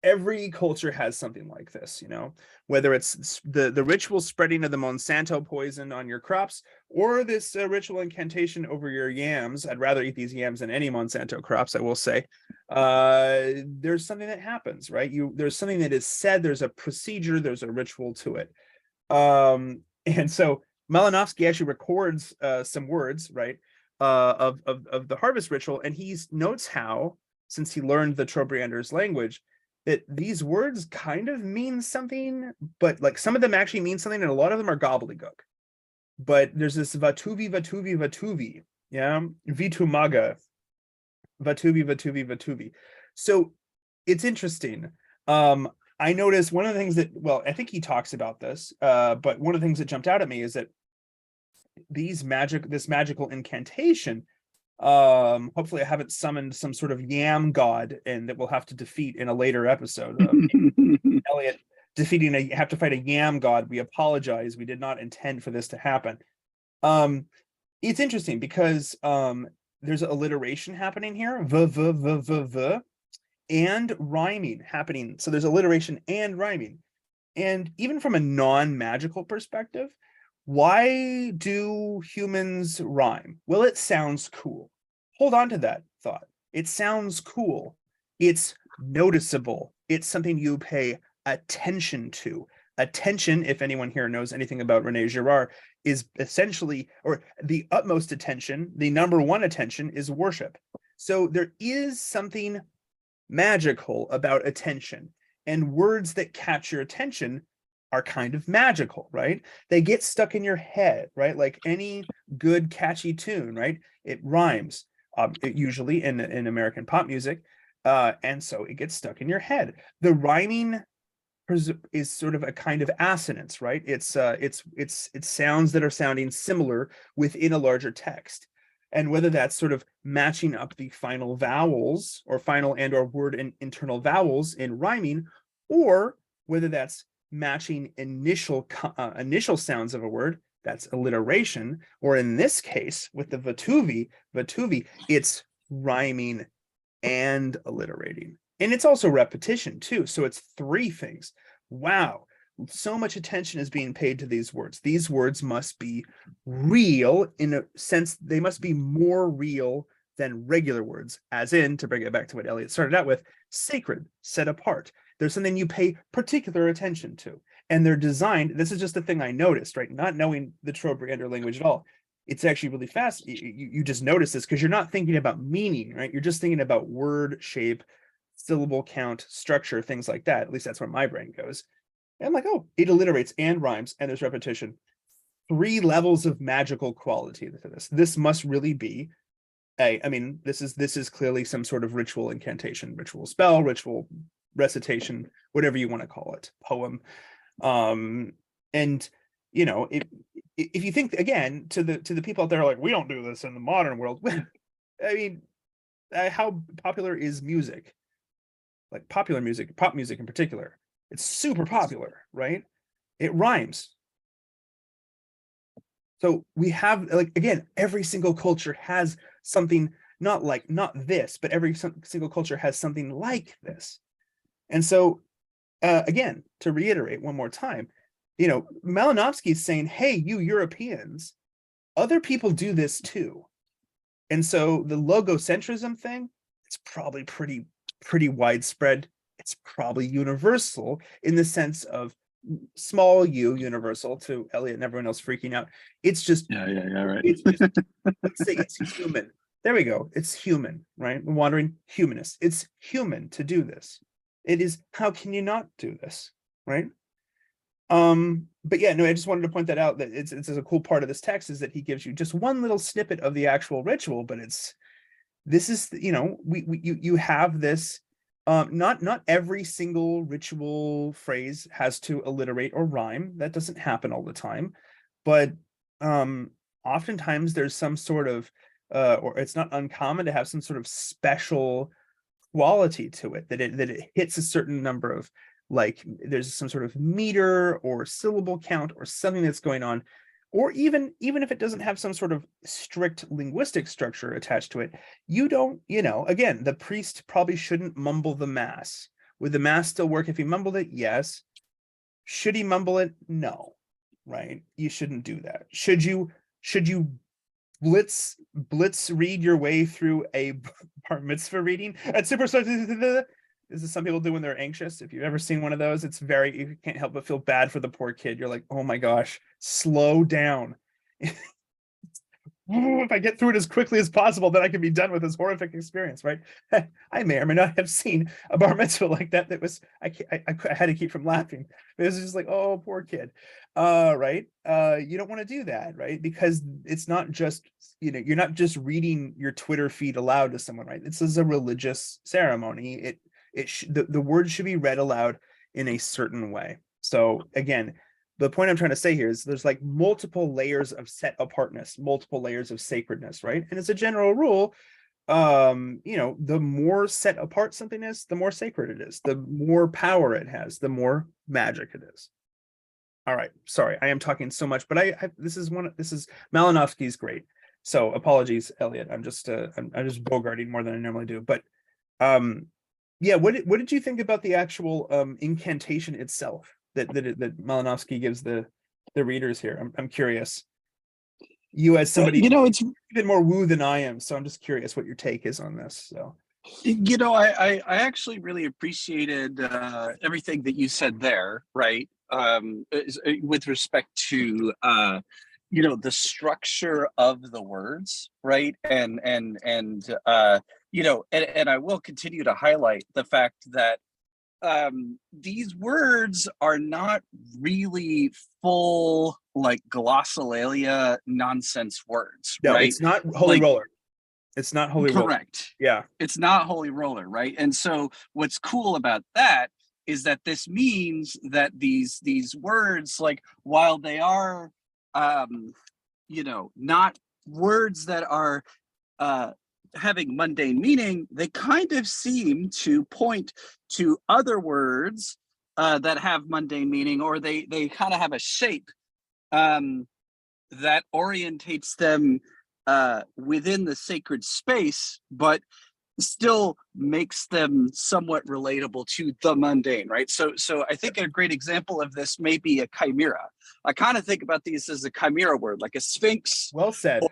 every culture has something like this, you know, whether it's the ritual spreading of the Monsanto poison on your crops, or this ritual incantation over your yams. I'd rather eat these yams than any Monsanto crops, I will say. There's something that happens, right? There's something that is said, there's a procedure, there's a ritual to it. And so Malinowski actually records some words, right, of the harvest ritual, and he notes how, since he learned the Trobriander's language, that these words kind of mean something, but like some of them actually mean something, and a lot of them are gobbledygook. But there's this vatuvi, yeah, vitumaga, vatuvi. So it's interesting. I noticed one of the things that, well, I think he talks about this, but one of the things that jumped out at me is that this magical incantation, hopefully I haven't summoned some sort of yam god, and that we'll have to defeat in a later episode. Elliot have to fight a yam god. We apologize. We did not intend for this to happen. It's interesting because there's alliteration happening here, and rhyming happening. So there's alliteration and rhyming. And even from a non-magical perspective, why do humans rhyme? Well, it sounds cool. Hold on to that thought. It sounds cool. It's noticeable. It's something you pay attention to. Attention, if anyone here knows anything about Rene Girard, is essentially, or the utmost attention, the number one attention is worship. So there is something magical about attention, and words that catch your attention are kind of magical, right? They get stuck in your head, right? Like any good catchy tune, right? It rhymes, usually in American pop music, and so it gets stuck in your head. The rhyming is sort of a kind of assonance, right? It's sounds that are sounding similar within a larger text. And whether that's sort of matching up the final vowels or final and or word and internal vowels in rhyming, or whether that's matching initial sounds of a word, that's alliteration, or in this case with the Vatuvi, it's rhyming and alliterating. And it's also repetition too. So it's three things. Wow. So much attention is being paid to these words. These words must be real in a sense. They must be more real than regular words, as in, to bring it back to what Eliot started out with, sacred, set apart. There's something you pay particular attention to. And they're designed, this is just the thing I noticed, right? Not knowing the Trobriander language at all. It's actually really fast. You just notice this because you're not thinking about meaning, right? You're just thinking about word shape, syllable count, structure, things like that. At least that's where my brain goes. And I'm like, oh, it alliterates and rhymes and there's repetition. 3 levels of magical quality to this. This must really be I mean, this is clearly some sort of ritual incantation, ritual spell, ritual recitation, whatever you want to call it, poem. And you know, if you think again to the people out there like, we don't do this in the modern world. I mean, how popular is music? Like popular music, pop music in particular. It's super popular, right? It rhymes. So we have, like, again, every single culture has something not this, but every single culture has something like this. And so, again, to reiterate one more time, you know, Malinowski is saying, hey, you Europeans, other people do this too. And so the logocentrism thing, it's probably pretty widespread. It's probably universal in the sense of small u, universal, to Eliot and everyone else freaking out. It's just right. It's just, let's say it's human. There we go. It's human, right? Wandering humanist. It's human to do this. It is. How can you not do this, right? But yeah, no, I just wanted to point that out, that it's a cool part of this text is that he gives you just one little snippet of the actual ritual, but this is, you know, you have this. Not every single ritual phrase has to alliterate or rhyme. That doesn't happen all the time, but oftentimes there's some sort of, or it's not uncommon to have some sort of special quality to it, that it hits a certain number of, like, there's some sort of meter or syllable count or something that's going on. Or even if it doesn't have some sort of strict linguistic structure attached to it, you don't, you know, again, the priest probably shouldn't mumble the mass. Would the mass still work if he mumbled it? Yes. Should he mumble it? No, right? You shouldn't do that. Should you blitz read your way through a bar mitzvah reading? At super, this is some people do when they're anxious. If you've ever seen one of those, it's very, you can't help but feel bad for the poor kid. You're like, oh my gosh, slow down. If I get through it as quickly as possible, then I can be done with this horrific experience, right? I may or may not have seen a bar mitzvah like that. That was, I had to keep from laughing. It was just like, oh, poor kid. Right? You don't want to do that, right? Because it's not just, you know, you're not just reading your Twitter feed aloud to someone, right? This is a religious ceremony. The words should be read aloud in a certain way. So again, the point I'm trying to say here is there's like multiple layers of set apartness, multiple layers of sacredness, right? And as a general rule, you know, the more set apart something is, the more sacred it is, the more power it has, the more magic it is. All right, sorry, I am talking so much, but this is Malinowski's great. So apologies, Eliot. I'm just bogarting more than I normally do, but yeah, what did you think about the actual incantation itself that Malinowski gives the readers here? I'm curious. You, as somebody, you know, it's a bit more woo than I am, so I'm just curious what your take is on this. So, you know, I actually really appreciated everything that you said there, right? with respect to the structure of the words, right? And I will continue to highlight the fact that these words are not really full like glossolalia nonsense words, No, right? it's not holy Like, roller. It's not holy roller. correct. Yeah. It's not holy roller, right? And so what's cool about that is that this means that these words, like, while they are not words that are having mundane meaning, they kind of seem to point to other words that have mundane meaning, or they kind of have a shape that orientates them within the sacred space, but still makes them somewhat relatable to the mundane, right? So I think a great example of this may be a chimera. I kind of think about these as a chimera word, like a sphinx. Well said.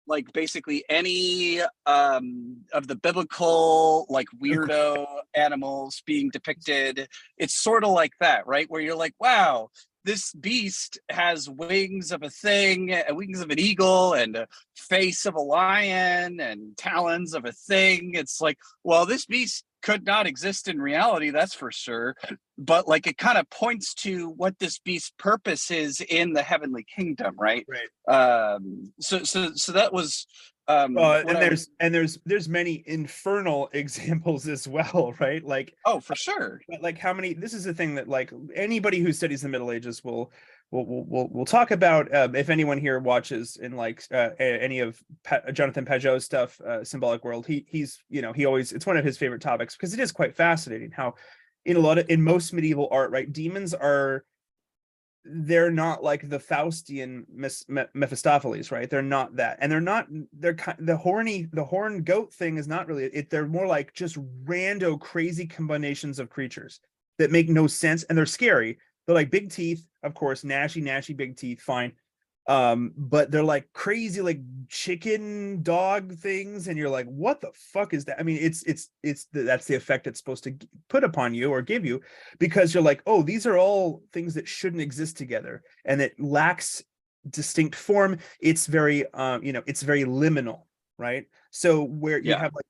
Like basically any of the biblical like weirdo animals being depicted. It's sort of like that, right? Where you're like, wow, this beast has wings of a thing, wings of an eagle, and a face of a lion, and talons of a thing. It's like, well, this beast could not exist in reality, that's for sure. But like, it kind of points to what this beast's purpose is in the heavenly kingdom, right? Right. So that was and there's many infernal examples as well, right? Like, oh, for sure. Like, how many? This is the thing that like anybody who studies the Middle Ages will talk about. If anyone here watches in like any of Jonathan Pajot's stuff, Symbolic World, he's he always, it's one of his favorite topics because it is quite fascinating how in most medieval art, right, demons they're not like the Faustian Mephistopheles, right? They're not that, and the horned goat thing is not really it. They're more like just rando crazy combinations of creatures that make no sense, and they're scary. They're like big teeth, of course, gnashy big teeth, fine. But they're like crazy, like chicken dog things, and you're like, what the fuck is that? I mean, that's the effect it's supposed to put upon you or give you, because you're like, oh, these are all things that shouldn't exist together, and it lacks distinct form. It's very it's very liminal, right? So where you have like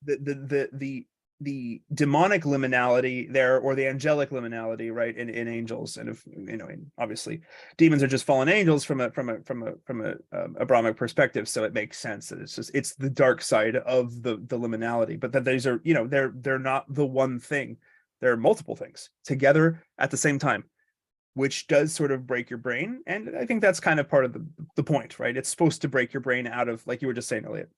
the demonic liminality there, or the angelic liminality, right, in angels, and if and obviously demons are just fallen angels from a Brahmic perspective, so it makes sense that it's the dark side of the liminality, but that these are they're not the one thing. There are multiple things together at the same time, which does sort of break your brain, and I think that's kind of part of the point, right? It's supposed to break your brain out of, like you were just saying, Elliot,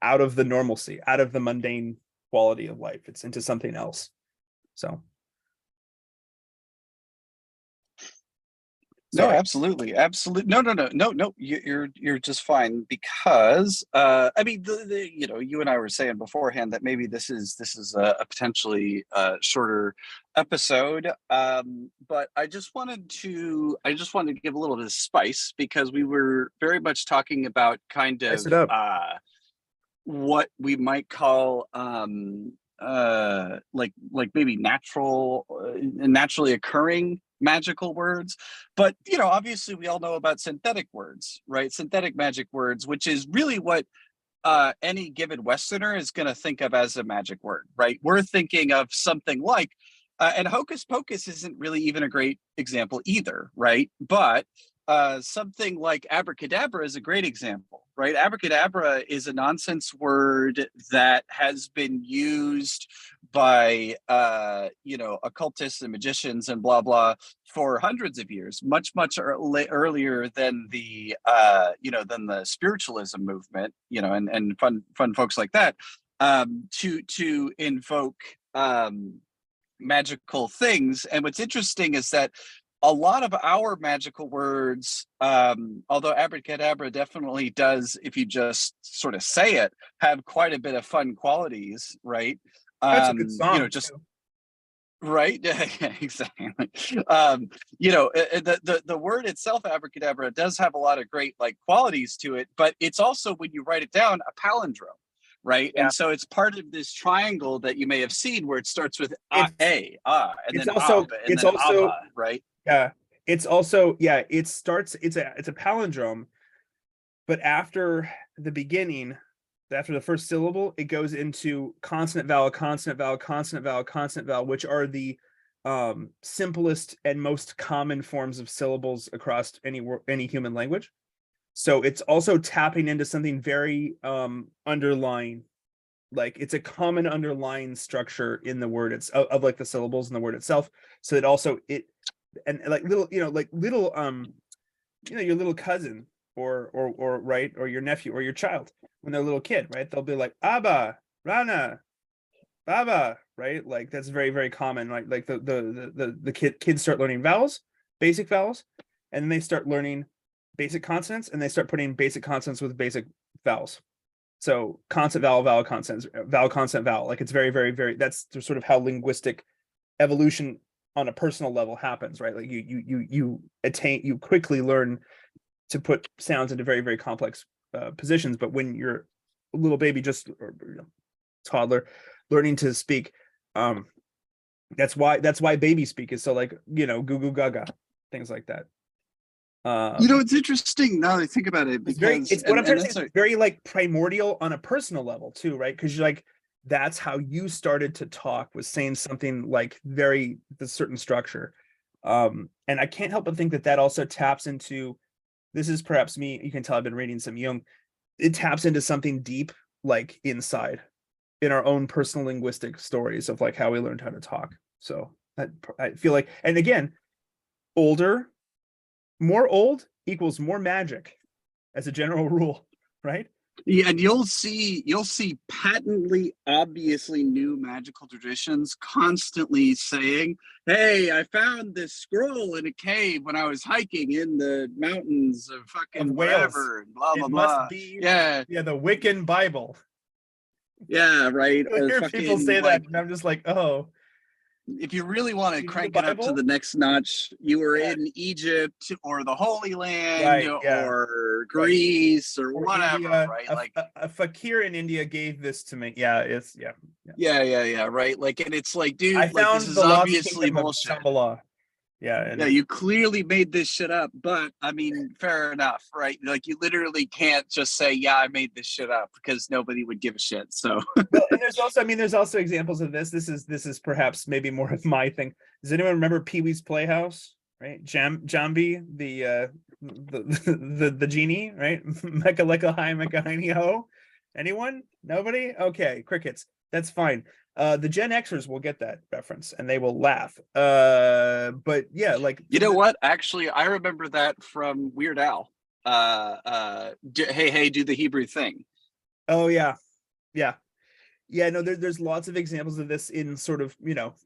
out of the normalcy, out of the mundane quality of life. It's into something else. So no, absolutely. No, you're just fine, because I mean, you and I were saying beforehand that maybe this is a potentially shorter episode, but I just wanted to give a little bit of spice, because we were very much talking about kind of what we might call like maybe naturally occurring magical words. But obviously we all know about synthetic words, right? Synthetic magic words, which is really what any given Westerner is going to think of as a magic word, right? We're thinking of something like and hocus pocus isn't really even a great example either, right? But something like abracadabra is a great example, right? Abracadabra is a nonsense word that has been used by occultists and magicians and blah blah for hundreds of years, much earlier than the than the spiritualism movement, and fun folks like that, to invoke magical things. And what's interesting is that a lot of our magical words, although abracadabra definitely does, if you just sort of say it, have quite a bit of fun qualities, right? That's a good song. Just too. Right. Yeah, exactly. The word itself, abracadabra, does have a lot of great like qualities to it, but it's also, when you write it down, a palindrome. Right. Yeah. And so it's part of this triangle that you may have seen, where it starts with and then it's also Abba, right? Yeah. It's also, yeah, it's a palindrome, but after the beginning, after the first syllable, it goes into consonant vowel, consonant vowel, consonant vowel, consonant vowel, which are the simplest and most common forms of syllables across any human language. So it's also tapping into something very underlying, like it's a common underlying structure in the word. It's of like the syllables in the word itself. So it also and like little, like little your little cousin or right, or your nephew or your child when they're a little kid, right? They'll be like Abba, Rana, Baba, right? Like that's very, very common. Like the kids start learning vowels, basic vowels, and then they start learning basic consonants, and they start putting basic consonants with basic vowels. So consonant, vowel, vowel, consonants, vowel, consonant, vowel. Like it's very, very, very. That's sort of how linguistic evolution on a personal level happens, right? Like you quickly learn to put sounds into very, very complex positions. But when you're a little baby, just or toddler, learning to speak, that's why baby speak is so like goo goo gaga, things like that. It's interesting now that I think about it, because it's what I'm trying to say. It's very like primordial on a personal level too, right? Because you're like, that's how you started to talk, was saying something like very the certain structure. And I can't help but think that also taps into, this is perhaps me, you can tell I've been reading some Jung, it taps into something deep, like inside in our own personal linguistic stories of like how we learned how to talk. So I feel like, and again, more old equals more magic as a general rule, right? Yeah, and you'll see patently, obviously new magical traditions constantly saying, "Hey, I found this scroll in a cave when I was hiking in the mountains of fucking wherever," and blah blah blah. Must be, yeah, the Wiccan Bible. Yeah, right. I hear people say that, and I'm just like, oh. If you really want to crank it up to the next notch, you were in Egypt or the Holy Land, or Greece, or whatever, India, right? Like a fakir in India gave this to me. Yeah, it's right. Like, and it's like, dude, I like, found this is the lost obviously kingdom bullshit. of Shambhala. Yeah, yeah, you clearly made this shit up, but I mean, fair enough, right? Like, you literally can't just say, "Yeah, I made this shit up," because nobody would give a shit. So, well, and there's also examples of this. This is perhaps maybe more of my thing. Does anyone remember Pee-wee's Playhouse? Right, Jambi, the genie, right? Mecca lecca hi, mecca hiney ho. Anyone? Nobody? Okay, crickets. That's fine. The Gen Xers will get that reference and they will laugh. But yeah, like, you know what? Actually, I remember that from Weird Al. Hey, hey, do the Hebrew thing. Oh yeah, yeah. No, there's lots of examples of this in sort of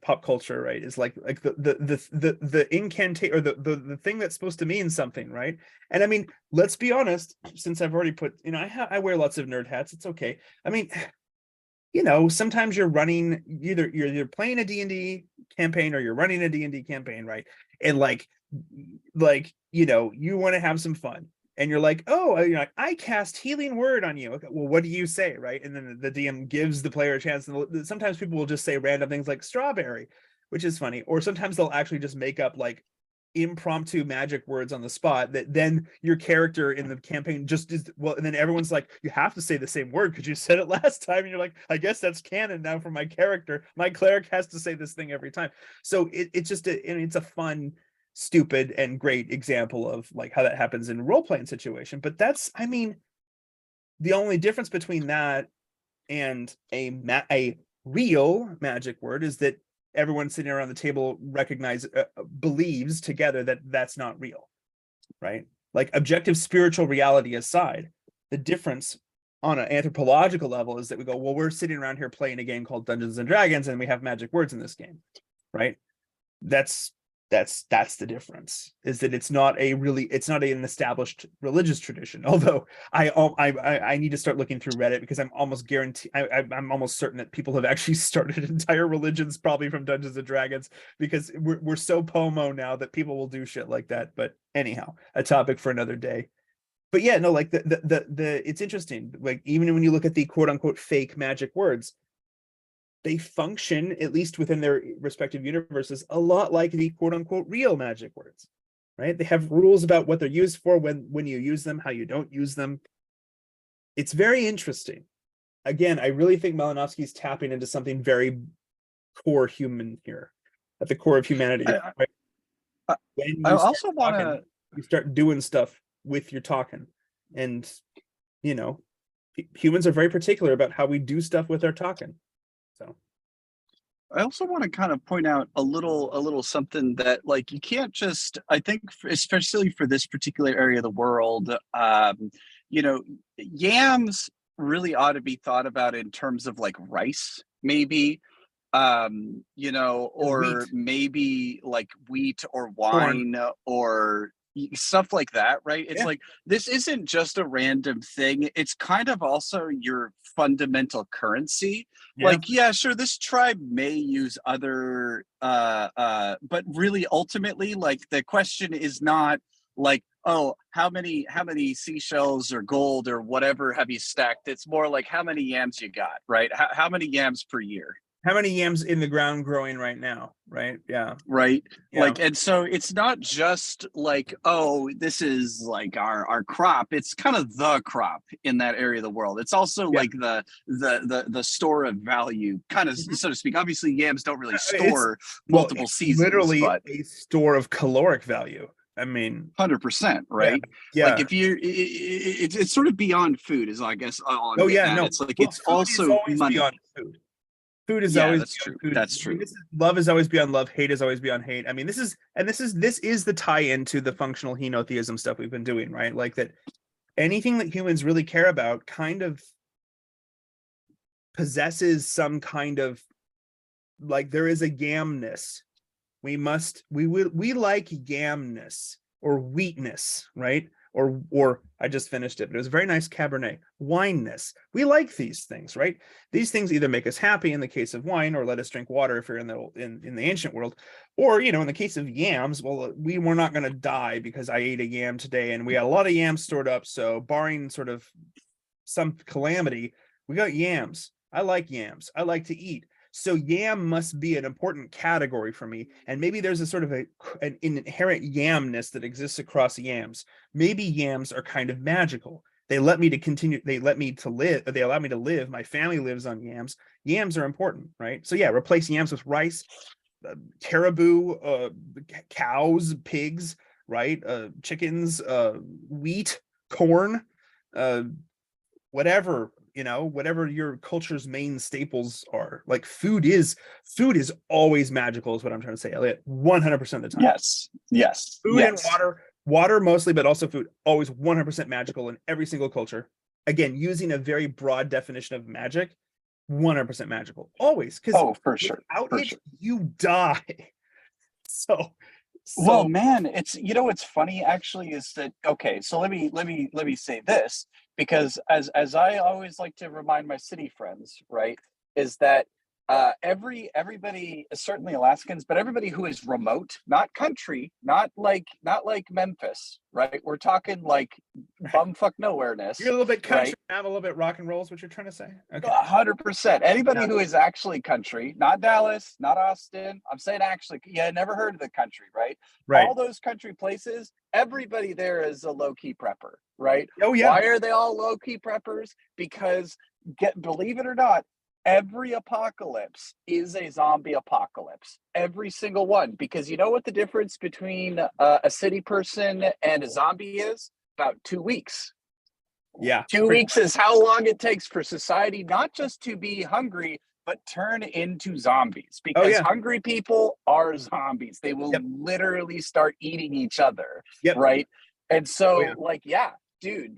pop culture, right? Is like the incantation, or the thing that's supposed to mean something, right? And I mean, let's be honest, since I've already put, I wear lots of nerd hats. It's okay. I mean, sometimes you're running, you're playing a D&D campaign, or you're running a D&D campaign, right? And like you want to have some fun. And you're like, oh, I cast healing word on you. Okay, well, what do you say, right? And then the DM gives the player a chance. And sometimes people will just say random things like strawberry, which is funny. Or sometimes they'll actually just make up like impromptu magic words on the spot that then your character in the campaign just is, well, and then everyone's like, you have to say the same word because you said it last time. And you're like, I guess that's canon now for my character. My cleric has to say this thing every time. So it's just it's a fun, stupid and great example of like how that happens in a role-playing situation. But that's, I mean, the only difference between that and a real magic word is that everyone sitting around the table believes together that that's not real, right? Like, objective spiritual reality aside, the difference on an anthropological level is that we go, well, we're sitting around here playing a game called Dungeons and Dragons and we have magic words in this game, right? That's the difference, is that it's not an established religious tradition. Although I need to start looking through Reddit, because I'm almost certain that people have actually started entire religions probably from Dungeons and Dragons, because we're so pomo now that people will do shit like that. But anyhow, a topic for another day. But yeah, no, like the it's interesting, like, even when you look at the quote unquote fake magic words, they function, at least within their respective universes, a lot like the quote unquote real magic words. right? They have rules about what they're used for, when you use them, how you don't use them. It's very interesting. Again, I really think Malinowski's tapping into something very core human here, at the core of humanity. I, Right? I, When I you start also want talking, to. you start doing stuff with your talking. And, you know, humans are very particular about how we do stuff with our talking. So I also want to kind of point out a little something that, like, you can't just, I think, especially for this particular area of the world, you know, yams really ought to be thought about in terms of like rice, maybe, or or wheat, maybe like wheat or corn. wine or stuff like that, right? It's Yeah. like this isn't just a random thing, it's kind of also your fundamental currency. Yeah. Like, yeah, sure, this tribe may use other but really ultimately, like, the question is not like, oh, how many seashells or gold or whatever have you stacked. It's more like, how many yams you got, right? How many yams per year, How many yams in the ground growing right now? Right. Yeah. right? Yeah. Like, and so it's not just like, oh, this is like our crop. It's kind of the crop in that area of the world. It's also Yeah. like the store of value, kind of, Mhm. so to speak. Obviously yams don't really It's store well, multiple it's seasons, literally but a store of caloric value. I mean, 100%, yeah, right? Like, yeah. if you it's sort of beyond food, is I guess all I'm Oh getting yeah, at. no. It's like Well, it's food is also always beyond money. food. Food is Yeah, always that's beyond true, food. that's I mean, true. love is always beyond love. Hate is always beyond hate. I mean, this is the tie-in to the functional henotheism stuff we've been doing, right? Like that anything that humans really care about kind of possesses some kind of, like, there is a yamness. We like yamness or wheatness, right? Or I just finished it, but it was a very nice Cabernet. Wineness. We like these things, right? These things either make us happy in the case of wine, or let us drink water if you're in the ancient world, or, in the case of yams, well, we were not going to die because I ate a yam today and we had a lot of yams stored up. So barring sort of some calamity, we got yams. I like yams. I like to eat. So yam must be an important category for me. And maybe there's a sort of an inherent yamness that exists across yams. Maybe yams are kind of magical. They let me to continue. They let me to live. They allow me to live. My family lives on yams. Yams are important, right? So yeah, replace yams with rice, caribou, cows, pigs, right? Chickens, wheat, corn, uh, whatever your culture's main staples are. Like food is always magical, is what I'm trying to say, Elliot. 100% of the time. Yes, yes, Food and yes. water mostly, but also food, always 100% magical in every single culture. Again, using a very broad definition of magic, 100% magical, always, because Oh, for sure, without for it, sure. you die. So, Well, so man, it's, what's funny actually is that, okay, so let me say this, because as I always like to remind my city friends, right, is that everybody, certainly Alaskans, but everybody who is remote, not country, not like Memphis, right? We're talking like bumfuck you're a nowhereness, little bit country, right? have a little bit rock and roll is what you're trying to say. Okay. 100%. Anybody Yeah. who is actually country, not Dallas, not Austin. I'm saying actually, yeah, never heard of the country, right? Right. All those country places, everybody there is a low key prepper, right? Oh yeah. Why are they all low key preppers? Because, believe it or not, every apocalypse is a zombie apocalypse. Every single one. Because you know what the difference between a city person and a zombie is? About 2 weeks. Yeah. Two Pretty weeks is how long it takes for society not just to be hungry, but turn into zombies, Oh because yeah. hungry people are zombies. They will Yep. literally start eating each other, Yep. right? And Oh so, yeah. like, yeah, dude,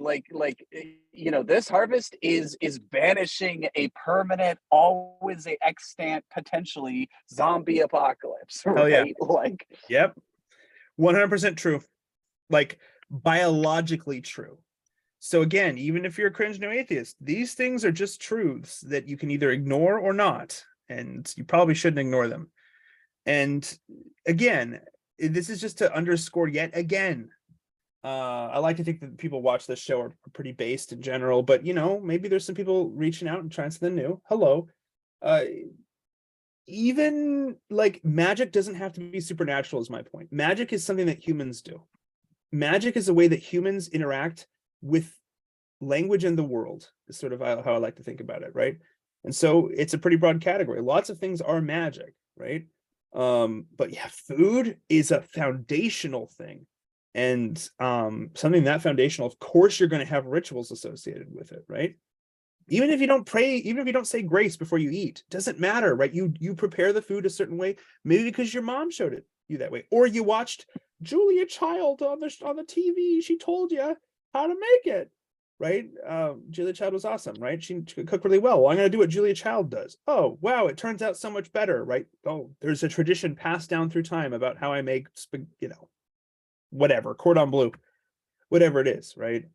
this harvest is banishing a permanent, always a extant, potentially zombie apocalypse, Hell yeah. right? Like, Yep. 100% true. Like, biologically true. So again, even if you're a cringe new atheist, these things are just truths that you can either ignore or not, and you probably shouldn't ignore them. And again, this is just to underscore yet again. I like to think that people watch this show are pretty based in general, but maybe there's some people reaching out and trying something new. Hello. Uh, even like magic doesn't have to be supernatural is my point. Magic is something that humans do. Magic is a way that humans interact with language and the world, is sort of how I like to think about it, right? And so it's a pretty broad category. Lots of things are magic, right? But yeah, food is a foundational thing. And something that foundational, of course, you're going to have rituals associated with it, right? Even if you don't pray, even if you don't say grace before you eat, doesn't matter, right? You prepare the food a certain way, maybe because your mom showed it you that way, or you watched Julia Child on the TV. She told you how to make it, right? Julia Child was awesome, right? She could cook really well. I'm going to do what Julia Child does. Oh, wow, it turns out so much better, right? Oh, there's a tradition passed down through time about how I make, whatever, cordon bleu, whatever it is, right?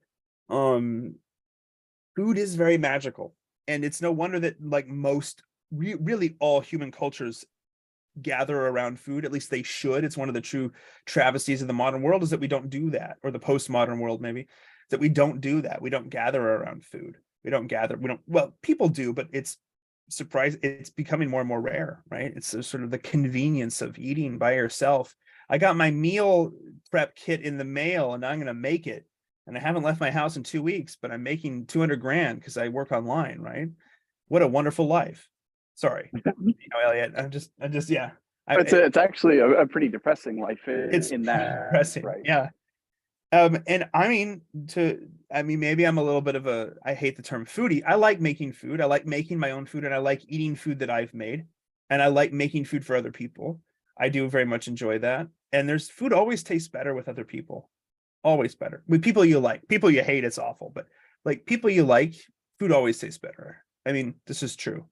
Food is very magical, and it's no wonder that like really all human cultures gather around food. At least they should. It's one of the true travesties of the modern world is that we don't do that, or the postmodern world maybe, that we don't do that. We don't gather around food. Well, people do, but it's becoming more and more rare, right? It's sort of the convenience of eating by yourself. I got my meal prep kit in the mail and I'm going to make it. And I haven't left my house in 2 weeks, but I'm making 200 grand because I work online, right? What a wonderful life. Sorry, Elliot. Yeah. It's actually a pretty depressing life It's in that, depressing, right? yeah. And maybe I'm a little bit of I hate the term foodie. I like making food. I like making my own food, and I like eating food that I've made, and I like making food for other people. I do very much enjoy that. And food always tastes better with other people. Always better. With people you like. People you hate, it's awful. But like people you like, food always tastes better. I mean, this is true.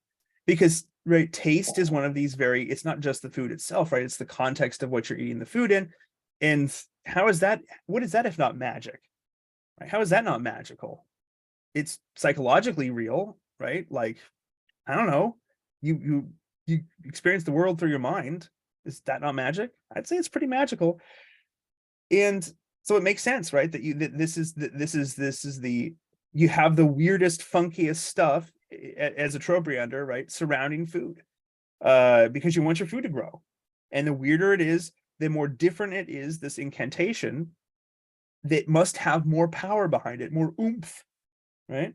Because right, taste is one of these it's not just the food itself, right? It's the context of what you're eating the food in. And what is that if not magic? Right? How is that not magical? It's psychologically real, right? Like, I don't know. You experience the world through your mind. Is that not magic? I'd say it's pretty magical. And so it makes sense, right? That you have the weirdest, funkiest stuff as a trobriander, right? Surrounding food, because you want your food to grow. And the weirder it is, the more different it is, this incantation that must have more power behind it, more oomph, right?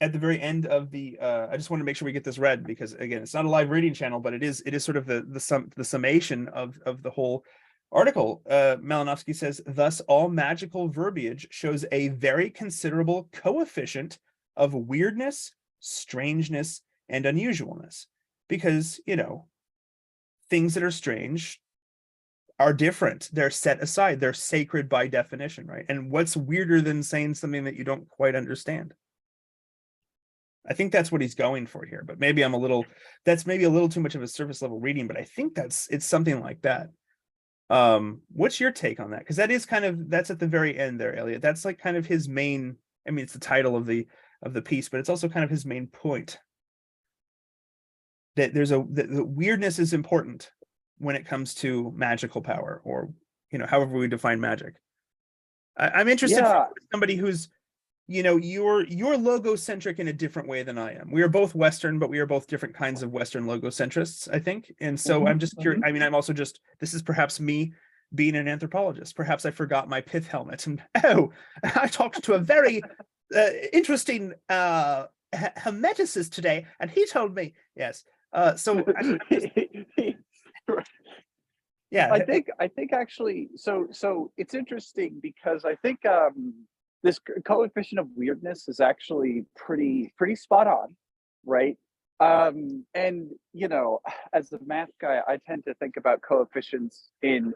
At the very end of I just want to make sure we get this read, because again, it's not a live reading channel, but it is sort of the summation of the whole article. Malinowski says, thus all magical verbiage shows a very considerable coefficient of weirdness, strangeness, and unusualness, because things that are strange are different. They're set aside. They're sacred by definition, right? And what's weirder than saying something that you don't quite understand? I think that's what he's going for here, but maybe that's maybe a little too much of a surface level reading, but I think it's something like that. What's your take on that? Because that is that's at the very end there, Elliot. That's like kind of his main, I mean, it's the title of the piece, but it's also kind of his main point. That the weirdness is important when it comes to magical power, or however we define magic. I'm interested in somebody who's you're logocentric in a different way than I am. We are both Western, but we are both different kinds of Western logocentrists, I think. And so I'm just curious. I mean, I'm also this is perhaps me being an anthropologist. Perhaps I forgot my pith helmet, and I talked to a very interesting hermeticist today, and he told me yes. So yeah, I think actually, so it's interesting because I think this coefficient of weirdness is actually pretty spot on, right? And as the math guy, I tend to think about coefficients in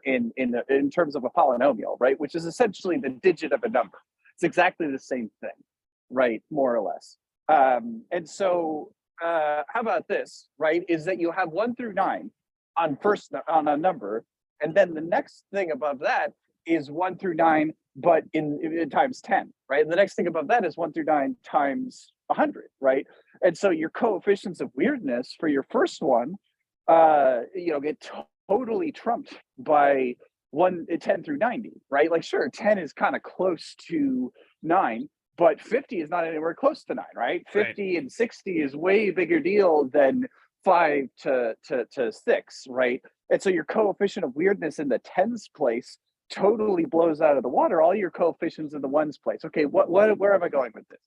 terms of a polynomial, right? Which is essentially the digit of a number. It's exactly the same thing, right? More or less. And so how about this, right? Is that you have 1 through 9 on a number, and then the next thing above that is 1 through 9, but in times 10, right? And the next thing above that is 1 through 9 times 100, right? And so your coefficients of weirdness for your first one, get totally trumped by 10 through 90, right? Like, sure, 10 is kind of close to 9, but 50 is not anywhere close to 9, right? 50 and 60 is way bigger deal than 5 to 6, right? And so your coefficient of weirdness in the tens place totally blows out of the water all your coefficients in the ones place. Okay, where am I going with this?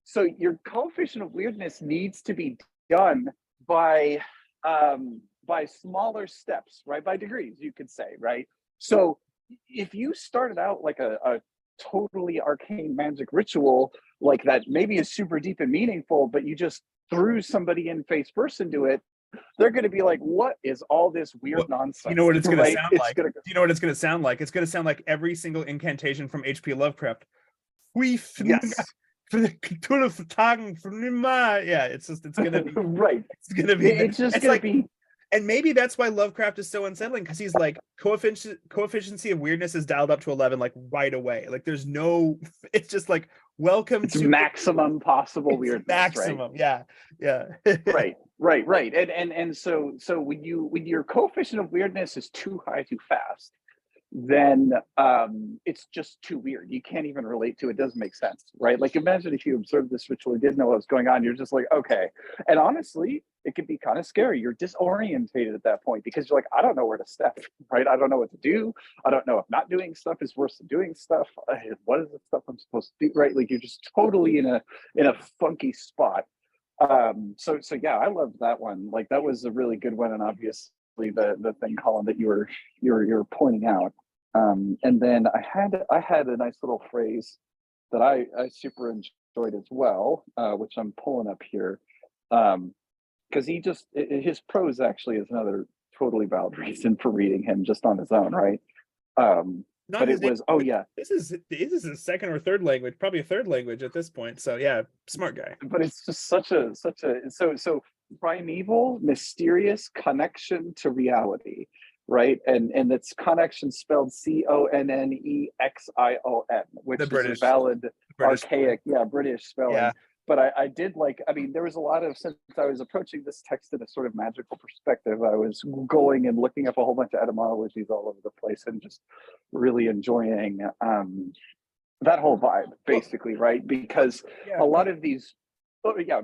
So your coefficient of weirdness needs to be done by smaller steps, right? By degrees, you could say, right? So if you started out like a totally arcane magic ritual like that, maybe is super deep and meaningful, but you just threw somebody in face first into it, they're going to be like, what is all this weird nonsense? You know what it's going right? to sound like? Do you know what it's going to sound like? It's going to sound like every single incantation from H.P. Lovecraft. Yes. Yeah, it's going to be right. It's going to be. It's just going to be. And maybe that's why Lovecraft is so unsettling, because he's like, coefficiency of weirdness is dialed up to 11 like right away. Like there's no, it's just like, welcome it's to maximum possible weirdness. Maximum, right? Yeah. right. And so when your coefficient of weirdness is too high too fast, then it's just too weird. You can't even relate to it. Doesn't make sense, right? Like imagine if you observed this ritual and didn't know what was going on. You're just like, okay. And honestly, it can be kind of scary. You're disorientated at that point because you're like, I don't know where to step, right? I don't know what to do. I don't know if not doing stuff is worse than doing stuff. What is the stuff I'm supposed to do, right? Like you're just totally in a funky spot. So yeah, I loved that one. Like that was a really good one, and obviously the thing, Colin, that you were pointing out. And then I had a nice little phrase that I super enjoyed as well, which I'm pulling up here, because his prose actually is another totally valid reason for reading him just on his own, right? But it was, this is a second or third language, probably a third language at this point. So yeah, smart guy. But it's just such a so primeval, mysterious connection to reality, right? And it's connection spelled CONNEXION, which is a valid archaic, British spelling. Yeah. But I did like, I mean, there was a lot of, since I was approaching this text in a sort of magical perspective, I was going and looking up a whole bunch of etymologies all over the place and just really enjoying that whole vibe, basically, right? Because a lot of these,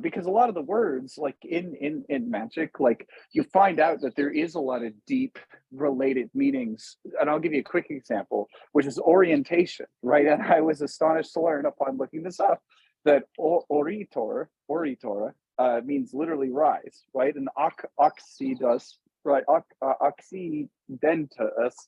because a lot of the words, like in magic, like you find out that there is a lot of deep related meanings. And I'll give you a quick example, which is orientation, right? And I was astonished to learn upon looking this up that oritor means literally rise, right? And oxidus, right? Occidentus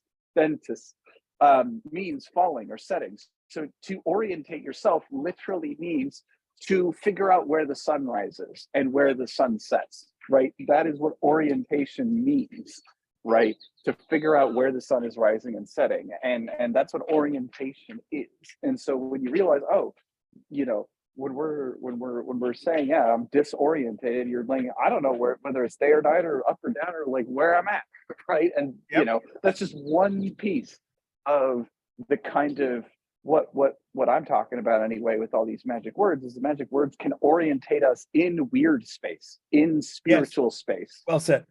means falling or setting. So to orientate yourself literally means to figure out where the sun rises and where the sun sets, right? That is what orientation means, right? To figure out where the sun is rising and setting. And that's what orientation is. And so when you realize, when we're saying, I'm disorientated, you're like, I don't know whether it's day or night or up or down or like where I'm at, right? And that's just one piece of the kind of what I'm talking about anyway with all these magic words is the magic words can orientate us in weird space, in spiritual space. Well said.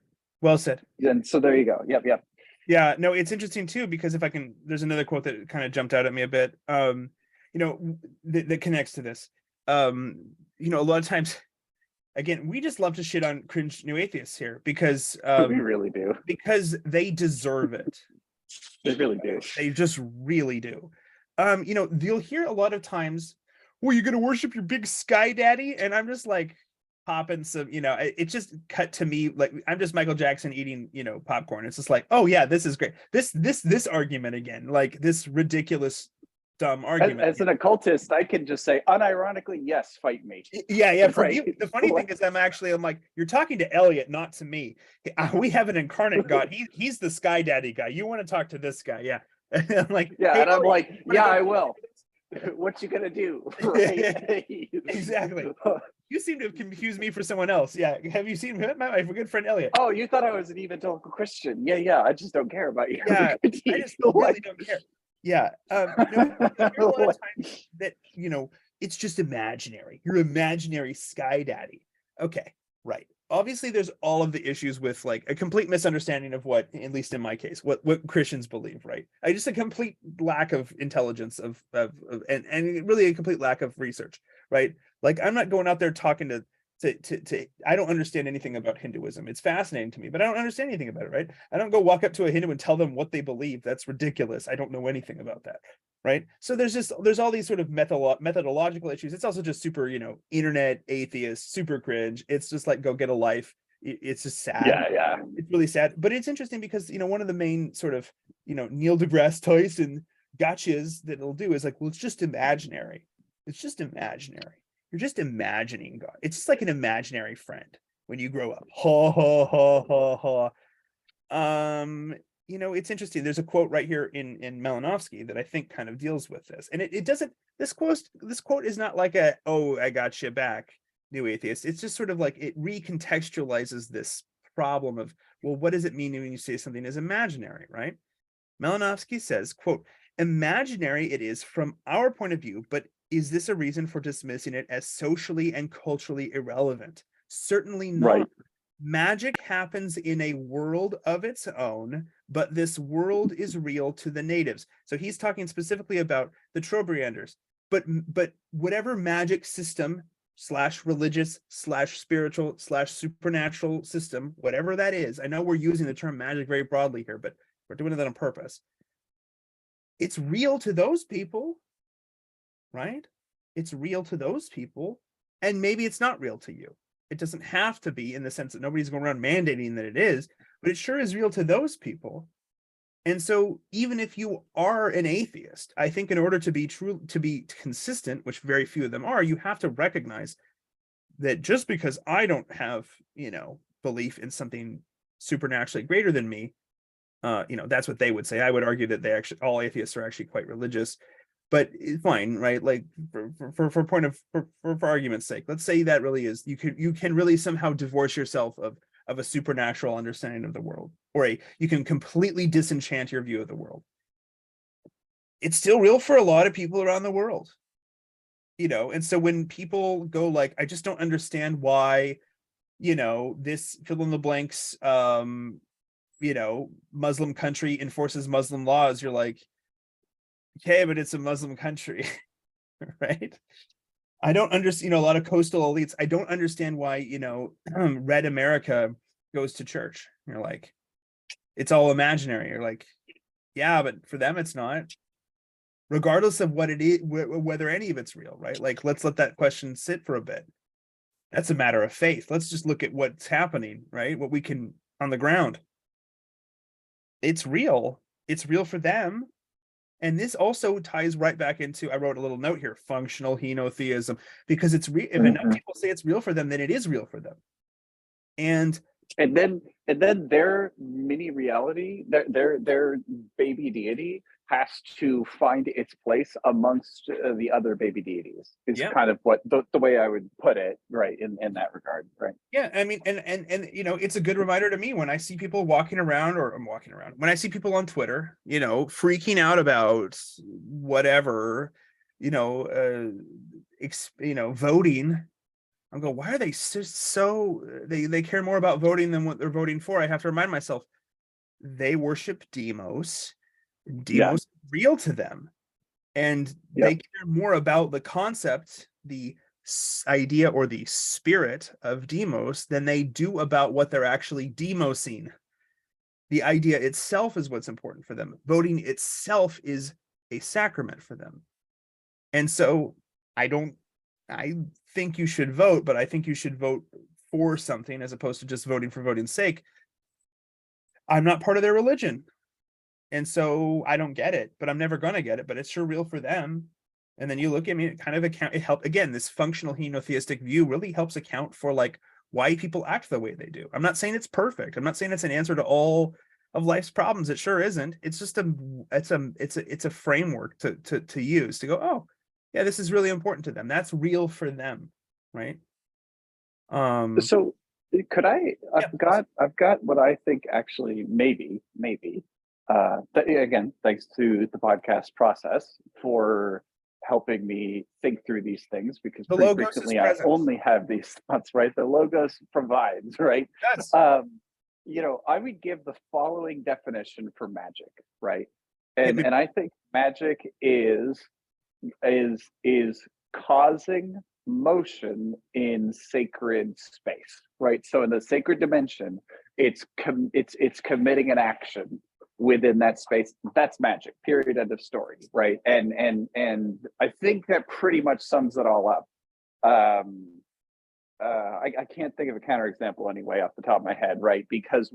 And so there you go. Yep. Yeah, no, it's interesting too, because if I can, there's another quote that kind of jumped out at me a bit, that connects to this. A lot of times, again, we just love to shit on cringe new atheists here because we really do, because they deserve it. They really do. They just really do. You'll hear a lot of times, well, you're gonna worship your big sky daddy, and I'm just like popping some, it just cut to me like I'm just Michael Jackson eating, popcorn. It's just like, oh yeah, this is great. This argument again, like this ridiculous dumb argument. As an occultist, I can just say unironically, yes, fight me. Yeah. For you, the funny thing is, I'm like, you're talking to Elliot, not to me. We have an incarnate God. He's the sky daddy guy. You want to talk to this guy? Yeah. And I'm like, hey, and I'm like, I will. What you gonna do? Right? Exactly. You seem to have confused me for someone else. Yeah. Have you seen my good friend Elliot? Oh, you thought I was an evangelical Christian? Yeah. I just don't care about you. Yeah. I just really don't care. Yeah. There are a lot of times that, it's just imaginary. You're imaginary sky daddy. Okay. Right. Obviously, there's all of the issues with like a complete misunderstanding of what, at least in my case, what Christians believe, right? Just a complete lack of intelligence and really a complete lack of research, right? Like I'm not going out there talking to I don't understand anything about Hinduism. It's fascinating to me, but I don't understand anything about it, right? I don't go walk up to a Hindu and tell them what they believe. That's ridiculous. I don't know anything about that, right? So there's all these sort of methodological issues. It's also just super, internet atheist, super cringe. It's just like, go get a life. It's just sad. Yeah. It's really sad, but it's interesting because one of the main sort of Neil deGrasse Tyson gotchas that it'll do is like, well, it's just imaginary. It's just imaginary. You're just imagining God. It's just like an imaginary friend when you grow up. Ha ha ha ha ha. It's interesting. There's a quote right here in Malinowski that I think kind of deals with this. And it doesn't, this quote is not like oh, I got you back, new atheist. It's just sort of like it recontextualizes this problem of, well, what does it mean when you say something is imaginary, right? Malinowski says, quote, imaginary it is from our point of view, but is this a reason for dismissing it as socially and culturally irrelevant? Certainly not. Right. Magic happens in a world of its own, but this world is real to the natives. So he's talking specifically about the Trobrianders, but whatever magic system / religious / spiritual / supernatural system, whatever that is, I know we're using the term magic very broadly here, but we're doing that on purpose. It's real to those people, right? It's real to those people, and maybe it's not real to you. It doesn't have to be, in the sense that nobody's going around mandating that it is, but it sure is real to those people. And so even if you are an atheist, I think in order to be true, to be consistent, which very few of them are, you have to recognize that just because I don't have, belief in something supernaturally greater than me, that's what they would say. I would argue that all atheists are actually quite religious, but fine, right? Like for argument's sake, let's say that really is, you can really somehow divorce yourself of a supernatural understanding of the world, or you can completely disenchant your view of the world. It's still real for a lot of people around the world, and so when people go like, I just don't understand why, this fill in the blanks, Muslim country enforces Muslim laws, you're like, okay, but it's a Muslim country, right? I don't understand, a lot of coastal elites, I don't understand why, red America goes to church. You're like, it's all imaginary. You're like, yeah, but for them, it's not. Regardless of what it is, whether any of it's real, right? Like, let's let that question sit for a bit. That's a matter of faith. Let's just look at what's happening, right? What we can on the ground. It's real. It's real for them. And this also ties right back into, I wrote a little note here, functional henotheism, because it's if enough people say it's real for them, then it is real for them. And then their mini reality, their baby deity has to find its place amongst the other baby deities, is kind of what the way I would put it, right, in that regard, right? Yeah, I mean, and it's a good reminder to me when I see people walking around, when I see people on Twitter, freaking out about whatever, voting. I'm going, why are they so they care more about voting than what they're voting for? I have to remind myself, they worship Demos. Demos is real to them, and they care more about the concept, the idea or the spirit of Demos, than they do about what they're actually demosing. The idea itself is what's important for them. Voting itself is a sacrament for them. And so I think you should vote, but I think you should vote for something as opposed to just voting for voting's sake. I'm not part of their religion, and so I don't get it, but I'm never going to get it, but it's sure real for them. And then you look at me, it helps, again, this functional henotheistic view really helps account for like why people act the way they do. I'm not saying it's perfect. I'm not saying it's an answer to all of life's problems. It sure isn't. It's just it's a framework to use to go, oh yeah, this is really important to them. That's real for them, right? So could I've got what I think actually maybe again, thanks to the podcast process for helping me think through these things, because pretty frequently I only have these thoughts, right? The logos provides, right? Yes. I would give the following definition for magic, right? And I think magic is causing motion in sacred space, right? So in the sacred dimension, it's committing an action within that space. That's magic. Period. End of story. Right. And I think that pretty much sums it all up. I can't think of a counterexample anyway off the top of my head, right? Because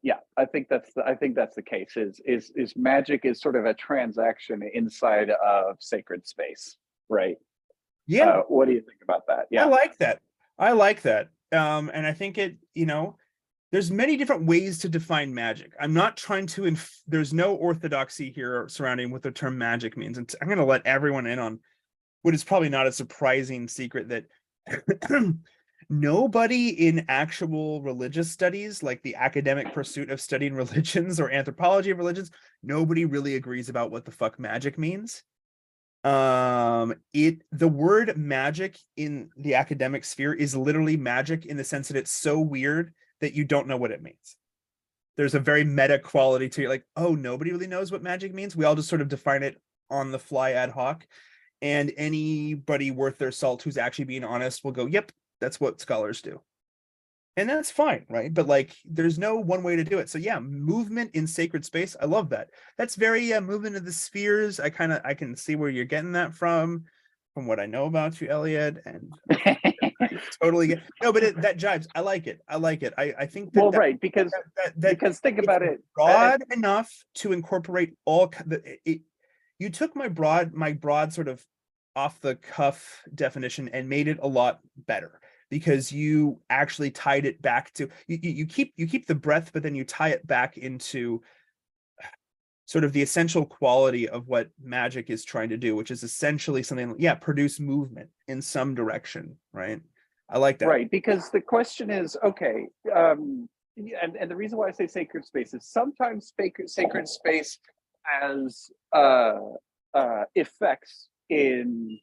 yeah, I think that's the case. Is magic is sort of a transaction inside of sacred space, right? Yeah, What do you think about that? I Yeah. like that. I like that. And I think there's many different ways to define magic. I'm not trying to, there's no orthodoxy here surrounding what the term magic means. And I'm going to let everyone in on what is probably not a surprising secret, that nobody in actual religious studies, like the academic pursuit of studying religions or anthropology of religions, nobody really agrees about what the fuck magic means. The word magic in the academic sphere is literally magic in the sense that it's so weird that you don't know what it means. There's a very meta quality to it, like, oh, nobody really knows what magic means. We all just sort of define it on the fly ad hoc. And anybody worth their salt who's actually being honest will go, yep, that's what scholars do. And that's fine, right? But like, there's no one way to do it. So yeah, movement in sacred space. I love that. That's very movement of the spheres. I can see where you're getting that from what I know about you, Elliot, and totally get no, but that jives. I like it. I think that, well, right, because think about it, broad enough to incorporate all you took my broad sort of off the cuff definition and made it a lot better, because you actually tied it back to you keep the breadth, but then you tie it back into sort of the essential quality of what magic is trying to do, which is essentially something, produce movement in some direction, right? I like that. Right, because the question is, okay, and the reason why I say sacred space is sometimes sacred space has effects in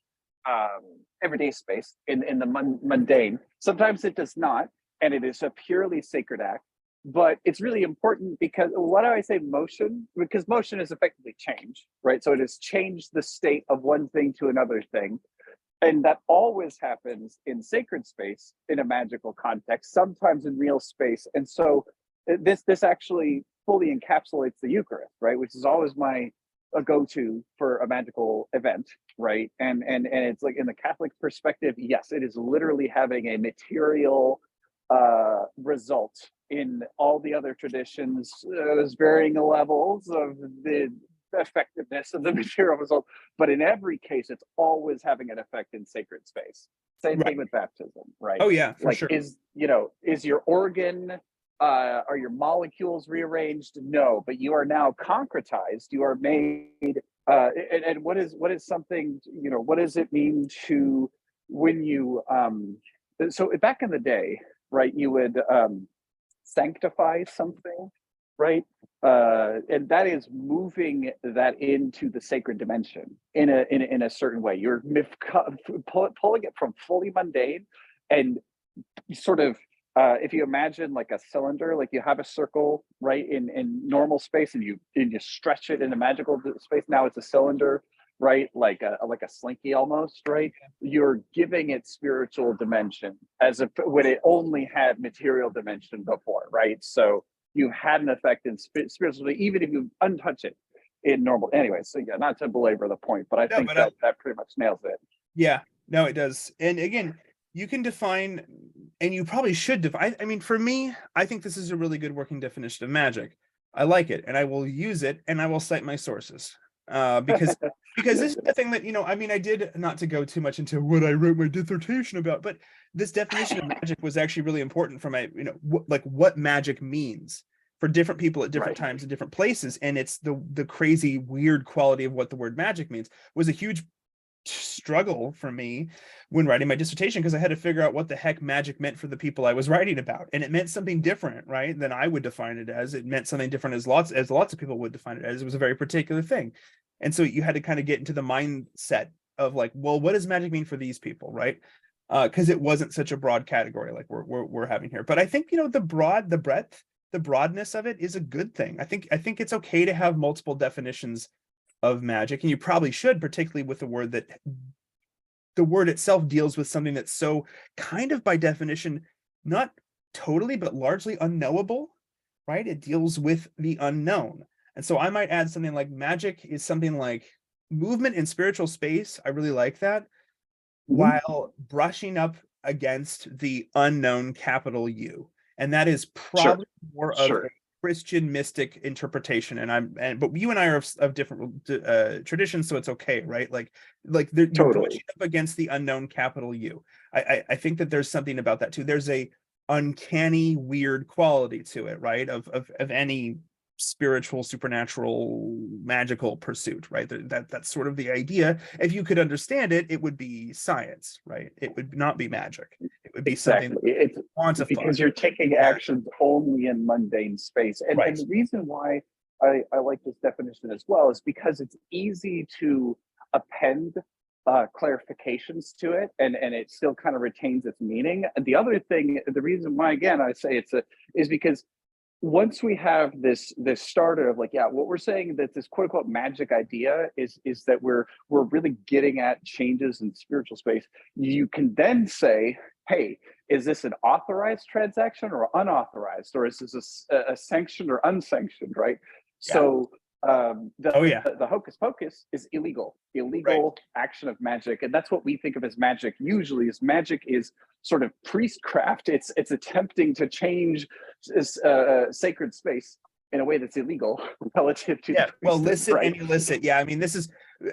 everyday space, in the mundane. Sometimes it does not, and it is a purely sacred act. But it's really important because, why do I say motion? Because motion is effectively change, right? So it has changed the state of one thing to another thing. And that always happens in sacred space in a magical context, sometimes in real space. And so this actually fully encapsulates the Eucharist, right? Which is always a go-to for a magical event, right? And it's like, in the Catholic perspective, yes, it is literally having a material result. In all the other traditions, there's varying levels of the effectiveness of the material result, but in every case, it's always having an effect in sacred space. Same thing with baptism, right? Oh yeah, for sure. Is your organ, are your molecules rearranged? No, but you are now concretized. You are made. And what is something? What does it mean to when you? So back in the day, right? You would sanctify something, right? And that is moving that into the sacred dimension in a certain way. You're pulling it from fully mundane, and sort of if you imagine like a cylinder, like you have a circle, right, in normal space, and you stretch it into magical space. Now it's a cylinder, right, like a slinky almost, right? You're giving it spiritual dimension as if when it only had material dimension before, right? So you had an effect in spiritual, even if you untouch it in normal. Anyway, so yeah, not to belabor the point, but I think that pretty much nails it. Yeah, no, it does. And again, you can define, and you probably should define. I mean, for me, I think this is a really good working definition of magic. I like it, and I will use it, and I will cite my sources. Because this is the thing that, I did, not to go too much into what I wrote my dissertation about, but this definition of magic was actually really important for my, what magic means for different people at different times and different places. And it's the crazy weird quality of what the word magic means was a huge struggle for me when writing my dissertation, because I had to figure out what the heck magic meant for the people I was writing about, and it meant something different, right, than I would define it as. It meant something different as lots of people would define it as. It was a very particular thing, and so you had to kind of get into the mindset of like, well, what does magic mean for these people, right? Because it wasn't such a broad category like we're having here. But I think the broadness of it is a good thing. I think it's okay to have multiple definitions of magic, and you probably should, particularly with a word that the word itself deals with something that's so kind of by definition, not totally, but largely unknowable, right? It deals with the unknown. And so I might add something like magic is something like movement in spiritual space. I really like that, Mhm. while brushing up against the unknown, capital U. And that is Sure, probably more of a sure, Christian mystic interpretation. But you and I are of different traditions, so it's okay, right? You're totally. brushing up against the unknown, capital U. I think that there's something about that too. There's a uncanny, weird quality to it, right? Of any spiritual, supernatural, magical pursuit, right? That's sort of the idea. If you could understand it, it would be science, right? It would not be magic. It would be something Exactly. It's quantified. because you're taking Yeah, actions only in mundane space. And right. the reason why I like this definition as well is because it's easy to append clarifications to it, and it still kind of retains its meaning. And the other thing, the reason why again I say is because once we have this starter of like, yeah, what we're saying that this quote unquote magic idea is that we're really getting at changes in spiritual space. You can then say, hey, is this an authorized transaction or unauthorized, or is this a sanctioned or unsanctioned, right? Yeah. So Oh yeah. the hocus pocus is Right. illegal action of magic, and that's what we think of as magic. Usually, is magic is sort of priestcraft. It's attempting to change this sacred space in a way that's illegal relative to the Yeah. Well, priesthood, licit right? and illicit. Yeah. I mean, this is.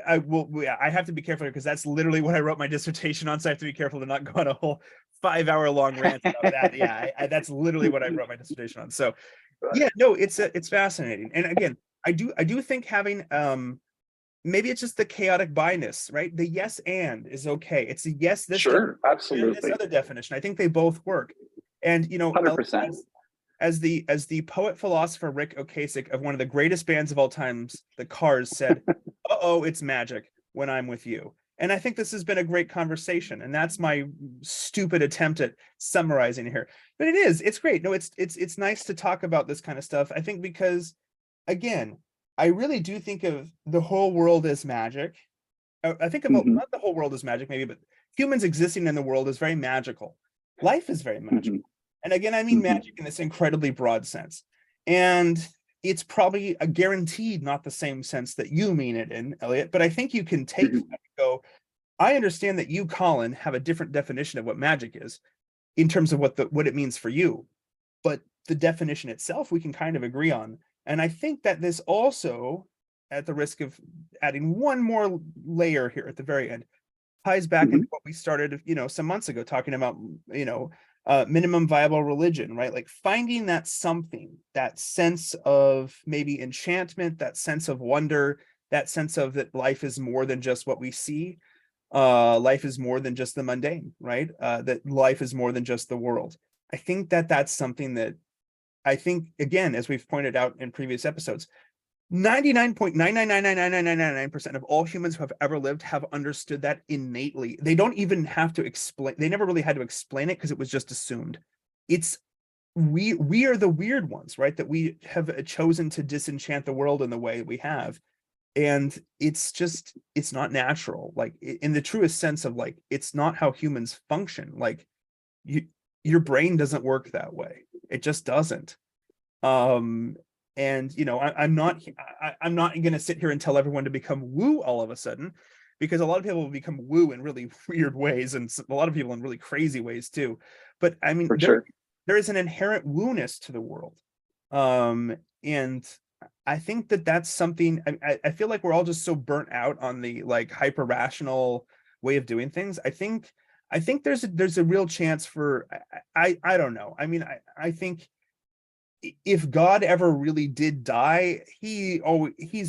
I will. Yeah, I have to be careful because that's literally what I wrote my dissertation on. So I have to be careful to not go on a whole 5 hour long rant about that. Yeah. That's literally what I wrote my dissertation on. So yeah. No, it's fascinating. And again, I do think having maybe it's just the chaotic bi-ness, right? The yes and is okay. It's a yes, this Sure, and this absolutely, other definition. I think they both work. And 100%. as the poet philosopher Rick Ocasek of one of the greatest bands of all times, the Cars, said, "Uh-oh, it's magic when I'm with you." And I think this has been a great conversation. And that's my stupid attempt at summarizing here. But it's great. No, it's nice to talk about this kind of stuff. I think because again, I really do think of the whole world as magic. I think about Hmm. not the whole world as magic, maybe, but humans existing in the world is very magical. Life is very magical. Hmm. And again, I mean Hmm. magic in this incredibly broad sense. And it's probably a guaranteed not the same sense that you mean it in, Elliot, but I think you can take that Hmm. and go, I understand that you, Colin, have a different definition of what magic is in terms of what it means for you. But the definition itself we can kind of agree on. And I think that this also, at the risk of adding one more layer here at the very end, ties back Hmm. into what we started, some months ago, talking about, minimum viable religion, right? Like finding that something, that sense of maybe enchantment, that sense of wonder, that sense of that life is more than just what we see. Life is more than just the mundane, right? That life is more than just the world. I think that that's something that I think, again, as we've pointed out in previous episodes, 99.9999999% of all humans who have ever lived have understood that innately. They don't even have to explain. They never really had to explain it because it was just assumed. It's we are the weird ones, right? That we have chosen to disenchant the world in the way we have. And it's not natural. Like in the truest sense of like, it's not how humans function. Like you, your brain doesn't work that way. It just doesn't. Um, and I'm not going to sit here and tell everyone to become woo all of a sudden, because a lot of people will become woo in really weird ways, and a lot of people in really crazy ways too. But I mean, For sure. there is an inherent woo-ness to the world, and I think that that's something. I feel like we're all just so burnt out on the like hyper rational way of doing things. I think there's a real chance for I don't know. I mean, I think if God ever really did die, he's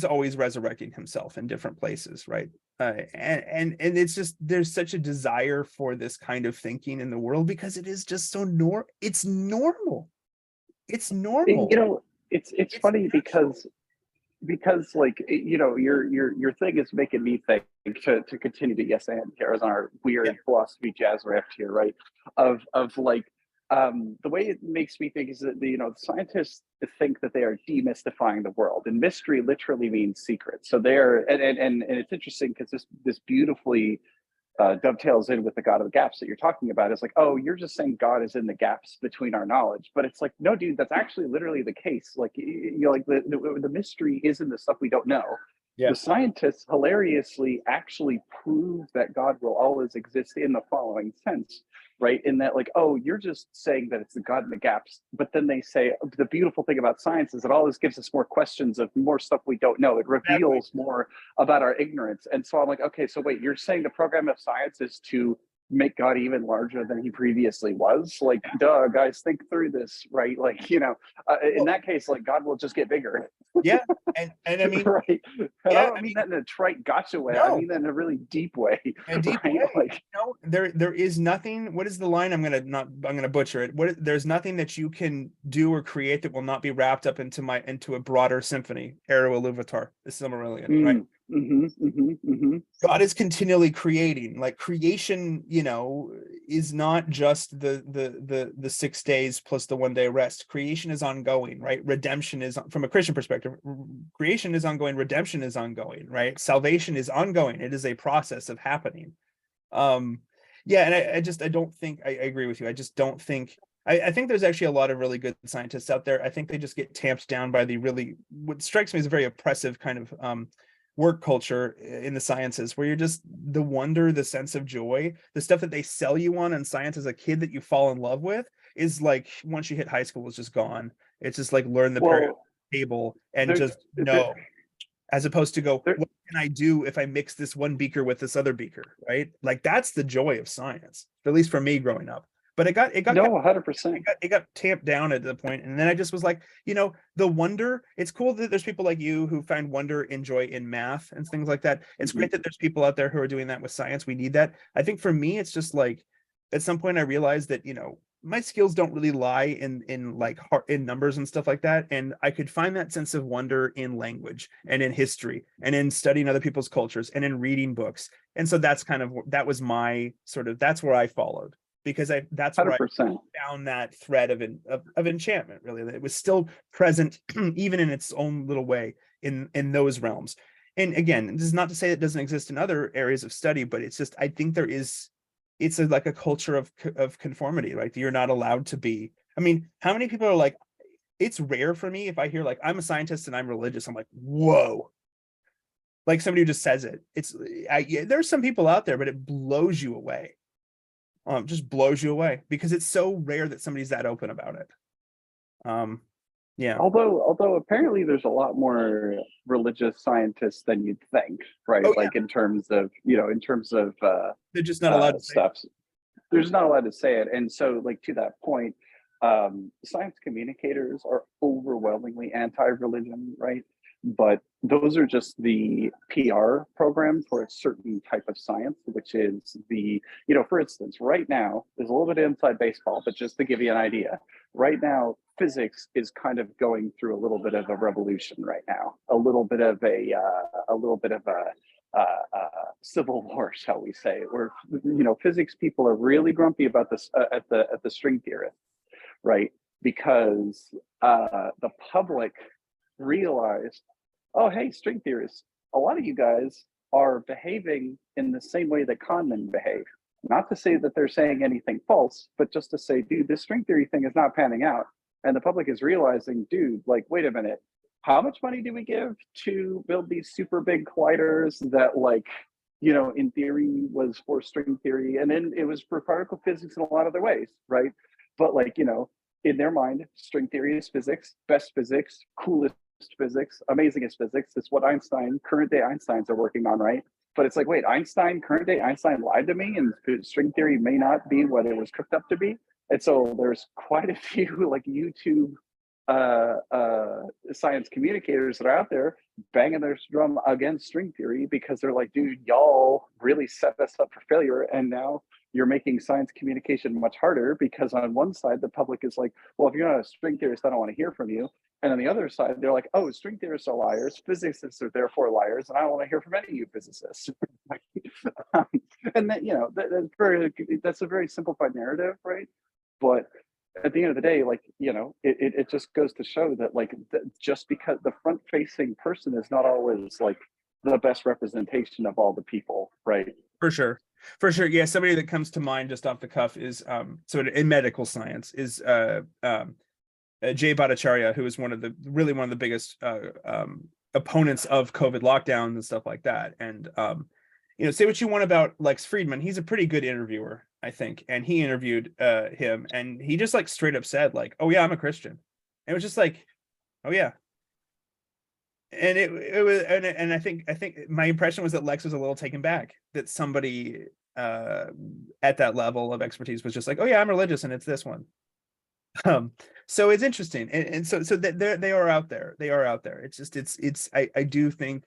always resurrecting himself in different places, right? And it's just there's such a desire for this kind of thinking in the world because it is just so it's normal. It's You normal. know, it's It's funny natural. because like your thing is making me think to continue to yes and here as our Yeah. weird philosophy jazz riff here, right? Of like the way it makes me think is that the scientists think that they are demystifying the world, and mystery literally means secret. So they're and it's interesting because this beautifully dovetails in with the God of the gaps that you're talking about. Is like, oh, you're just saying God is in the gaps between our knowledge, but it's like, no, dude, that's actually literally the case. Like, you know, like the mystery isn't the stuff we don't know. Yeah. The scientists hilariously actually prove that God will always exist in the following sense, right? In that, like, oh, you're just saying that it's the God in the gaps, but then they say the beautiful thing about science is it always gives us more questions of more stuff we don't know. It reveals more about our ignorance. And so I'm like, okay, so wait, you're saying the program of science is to make God even larger than he previously was? Like, duh, guys, think through this, right? Like, you know, in that case, like, God will just get bigger. Yeah, and I mean, right. And yeah, I don't mean that in a trite gotcha way. no. I mean that in a really deep way. A deep right? way. Like, No, there is nothing. What is the line? I'm gonna butcher it. There's nothing that you can do or create that will not be wrapped up into a broader symphony. Ero Iluvatar, the Silmarillion, right? God is continually creating. Like, creation, you know, is not just the 6 days plus the 1 day rest. Creation is ongoing, right? Redemption is, from a Christian perspective, creation is ongoing, redemption is ongoing, right? Salvation is ongoing. It is a process of happening. Yeah, and I don't think I agree with you. I just don't think I think there's actually a lot of really good scientists out there. I think they just get tamped down by what strikes me as a very oppressive kind of work culture in the sciences, where you're just the wonder, the sense of joy, the stuff that they sell you on in science as a kid that you fall in love with is like, once you hit high school, is just gone. It's just like, learn the periodic table and just know, as opposed to go, what can I do if I mix this one beaker with this other beaker, right? Like, that's the joy of science, at least for me growing up. But it got no, 100%. It got tamped down at the point, and then I just was like, you know, the wonder. It's cool that there's people like you who find wonder and joy in math and things like that. It's great that there's people out there who are doing that with science. We need that. I think for me, it's just like, at some point I realized that, you know, my skills don't really lie in like in numbers and stuff like that, and I could find that sense of wonder in language and in history and in studying other people's cultures and in reading books. And so that was my sort of, that's where I followed, because that's where 100%. I found that thread of enchantment, really, that it was still present even in its own little way in those realms. And again, this is not to say it doesn't exist in other areas of study, but it's just, I think it's like a culture of conformity, right? You're not allowed to be. I mean, how many people are like, it's rare for me if I hear like, I'm a scientist and I'm religious, I'm like, whoa. Like, somebody who just says it. There's some people out there, but it blows you away. Just blows you away, because it's so rare that somebody's that open about it. Yeah. Although apparently there's a lot more religious scientists than you'd think, right? Oh, yeah. Like, in terms of They're just not allowed to stuff. They're just not allowed to say it. And so, like, to that point, science communicators are overwhelmingly anti-religion, right? But those are just the PR program for a certain type of science, which is for instance, right now, there's a little bit of inside baseball, but just to give you an idea, right now, physics is kind of going through a little bit of a revolution right now, a little bit of a civil war, shall we say, where, physics people are really grumpy about this at the string theorists, right? Because the public realized, oh, hey, string theorists, a lot of you guys are behaving in the same way that con men behave. Not to say that they're saying anything false, but just to say, dude, this string theory thing is not panning out. And the public is realizing, dude, like, wait a minute, how much money do we give to build these super big colliders that, like, in theory was for string theory, and then it was for particle physics in a lot of other ways, right? But, like, in their mind, string theory is physics, best physics, coolest physics, amazingest physics. It's what current day Einsteins are working on, right? But it's like, wait, current day Einstein lied to me, and string theory may not be what it was cooked up to be. And so there's quite a few, like, YouTube science communicators that are out there banging their drum against string theory, because they're like, dude, y'all really set us up for failure, and now you're making science communication much harder, because on one side the public is like, well, if you're not a string theorist, I don't want to hear from you. And on the other side, they're like, oh, string theorists are liars, physicists are therefore liars, and I don't want to hear from any of you physicists. And then, that's a very simplified narrative, right? But at the end of the day, like, it just goes to show that, like, just because the front facing person is not always like the best representation of all the people, right? For sure. For sure. Yeah, somebody that comes to mind just off the cuff is so in medical science is Jay Bhattacharya, who is one of the biggest opponents of COVID lockdowns and stuff like that. And say what you want about Lex Friedman, he's a pretty good interviewer, I think. And he interviewed him, and he just like straight up said like, "Oh yeah, I'm a Christian." And it was just like, "Oh yeah." And it was, and I think my impression was that Lex was a little taken back that somebody at that level of expertise was just like, "Oh yeah, I'm religious, and it's this one." So it's interesting, and so that they are out there. They are out there. It's just I do think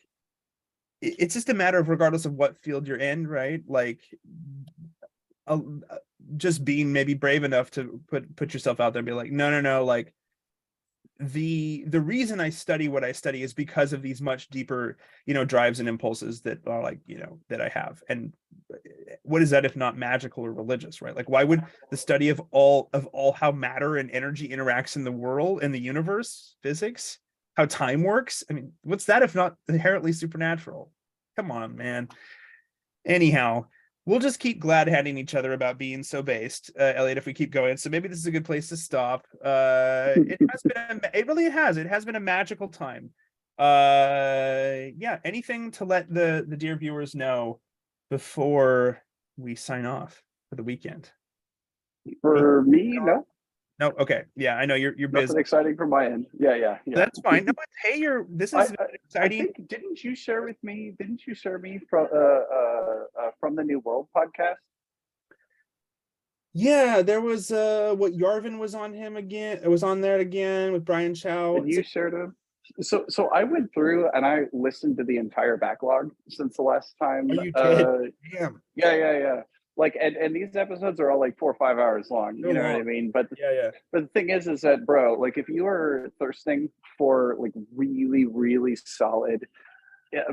it's just a matter of, regardless of what field you're in, right? Like just being maybe brave enough to put yourself out there and be like, no, like the reason I study what I study is because of these much deeper, drives and impulses that are like, that I have. And what is that if not magical or religious, right? Like, why would the study of all how matter and energy interacts in the world, in the universe, physics, how time works? I mean, what's that if not inherently supernatural? Come on, man. Anyhow, we'll just keep glad-handing each other about being so based, Elliot, if we keep going. So maybe this is a good place to stop. It has been a magical time. Yeah, anything to let the dear viewers know before we sign off for the weekend? For me, no. No, okay. Yeah, I know you're busy. Nothing exciting from my end. Yeah. That's fine. No, hey, this is exciting. I think, didn't you share me from the New World podcast? Yeah, there was what Yarvin was on him again. It was on there again with Brian Chow. And you shared him. So I went through and I listened to the entire backlog since the last time. Oh, you did? Damn. Yeah. Like, and these episodes are all like 4 or 5 hours long. You know what I mean? But yeah. But the thing is that, bro, like, if you are thirsting for like really, really solid,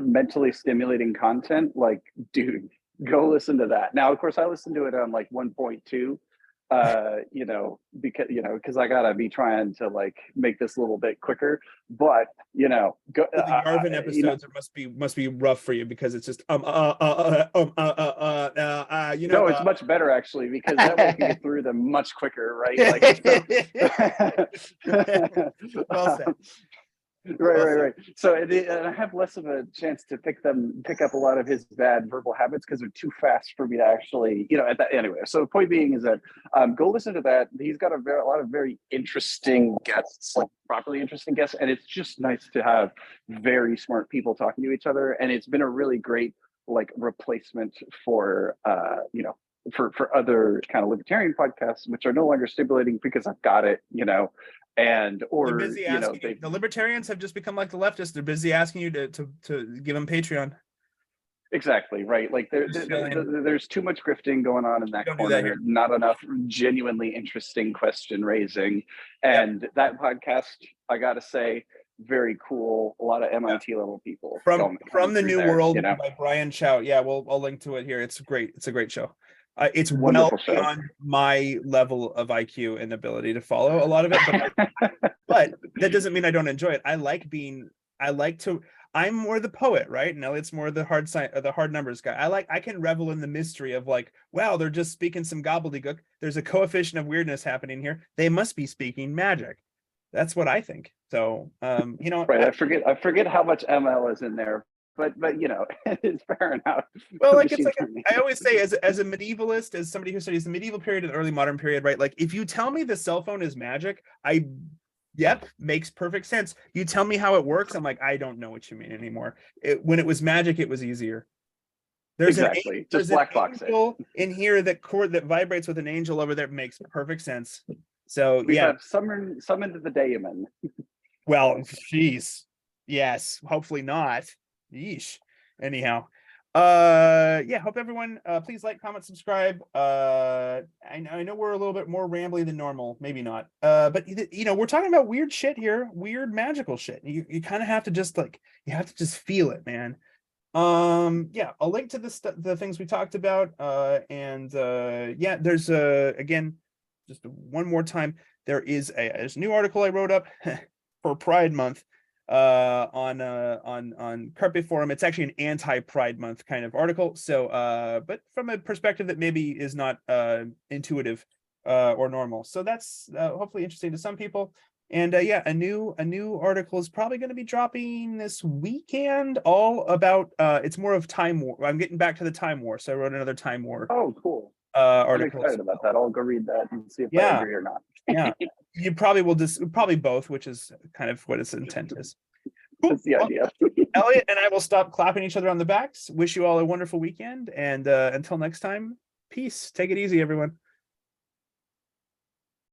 mentally stimulating content, like, dude, go listen to that. Now, of course, I listened to it on like 1.2, because I gotta be trying to like make this a little bit quicker. But go the Yarvin episodes must be rough for you, because it's just No, it's much better actually, because that way you can get through them much quicker, right? Like, well said. Right. So and I have less of a chance to pick up a lot of his bad verbal habits, because they're too fast for me to actually, anyway. So the point being is that go listen to that. He's got a lot of very interesting guests, like properly interesting guests, and it's just nice to have very smart people talking to each other. And it's been a really great like replacement for for other kind of libertarian podcasts, which are no longer stimulating because I've got it, and or they're busy asking the libertarians have just become like the leftists. They're busy asking you to give them Patreon. Exactly, right. Like there's too much grifting going on in that corner, not enough genuinely interesting question raising. And that podcast, I gotta say, very cool. A lot of MIT level people from the New World by Brian Chow. Yeah, I'll link to it here. It's great. It's a great show. It's well beyond my level of IQ and ability to follow a lot of it, but that doesn't mean I don't enjoy it. I'm more the poet, right? And Elliot's more the hard numbers guy. I can revel in the mystery of like, wow, they're just speaking some gobbledygook. There's a coefficient of weirdness happening here. They must be speaking magic. That's what I think. So, right. I forget how much ML is in there. But it's fair enough. Well, like, it's like I always say, as a medievalist, as somebody who studies the medieval period and the early modern period, right? Like, if you tell me the cell phone is magic, makes perfect sense. You tell me how it works, I'm like, I don't know what you mean anymore. When it was magic, it was easier. There's just black box it in here that vibrates with an angel over there. It makes perfect sense. So we have summoned the daemon. Well, geez, yes. Hopefully not. Yeesh. Anyhow, hope everyone please like, comment, subscribe. I know we're a little bit more rambly than normal, maybe not, but we're talking about weird shit here, weird magical shit. You kind of have to just feel it, man. I'll link to the things we talked about, there's again, just one more time, there's a new article I wrote up for Pride Month on Carpe Forum. It's actually an anti-Pride Month kind of article. So but from a perspective that maybe is not intuitive or normal. So that's hopefully interesting to some people. And yeah, a new article is probably going to be dropping this weekend, all about it's more of time war. I'm getting back to the time war, so I wrote another time war Oh, cool. I'm article. excited about that. I'll go read that and see if I Yeah. agree or not. Yeah, you probably will probably both, which is kind of what its intent is. Cool. That's the idea. Elliot and I will stop clapping each other on the backs. Wish you all a wonderful weekend, and until next time, peace. Take it easy, everyone.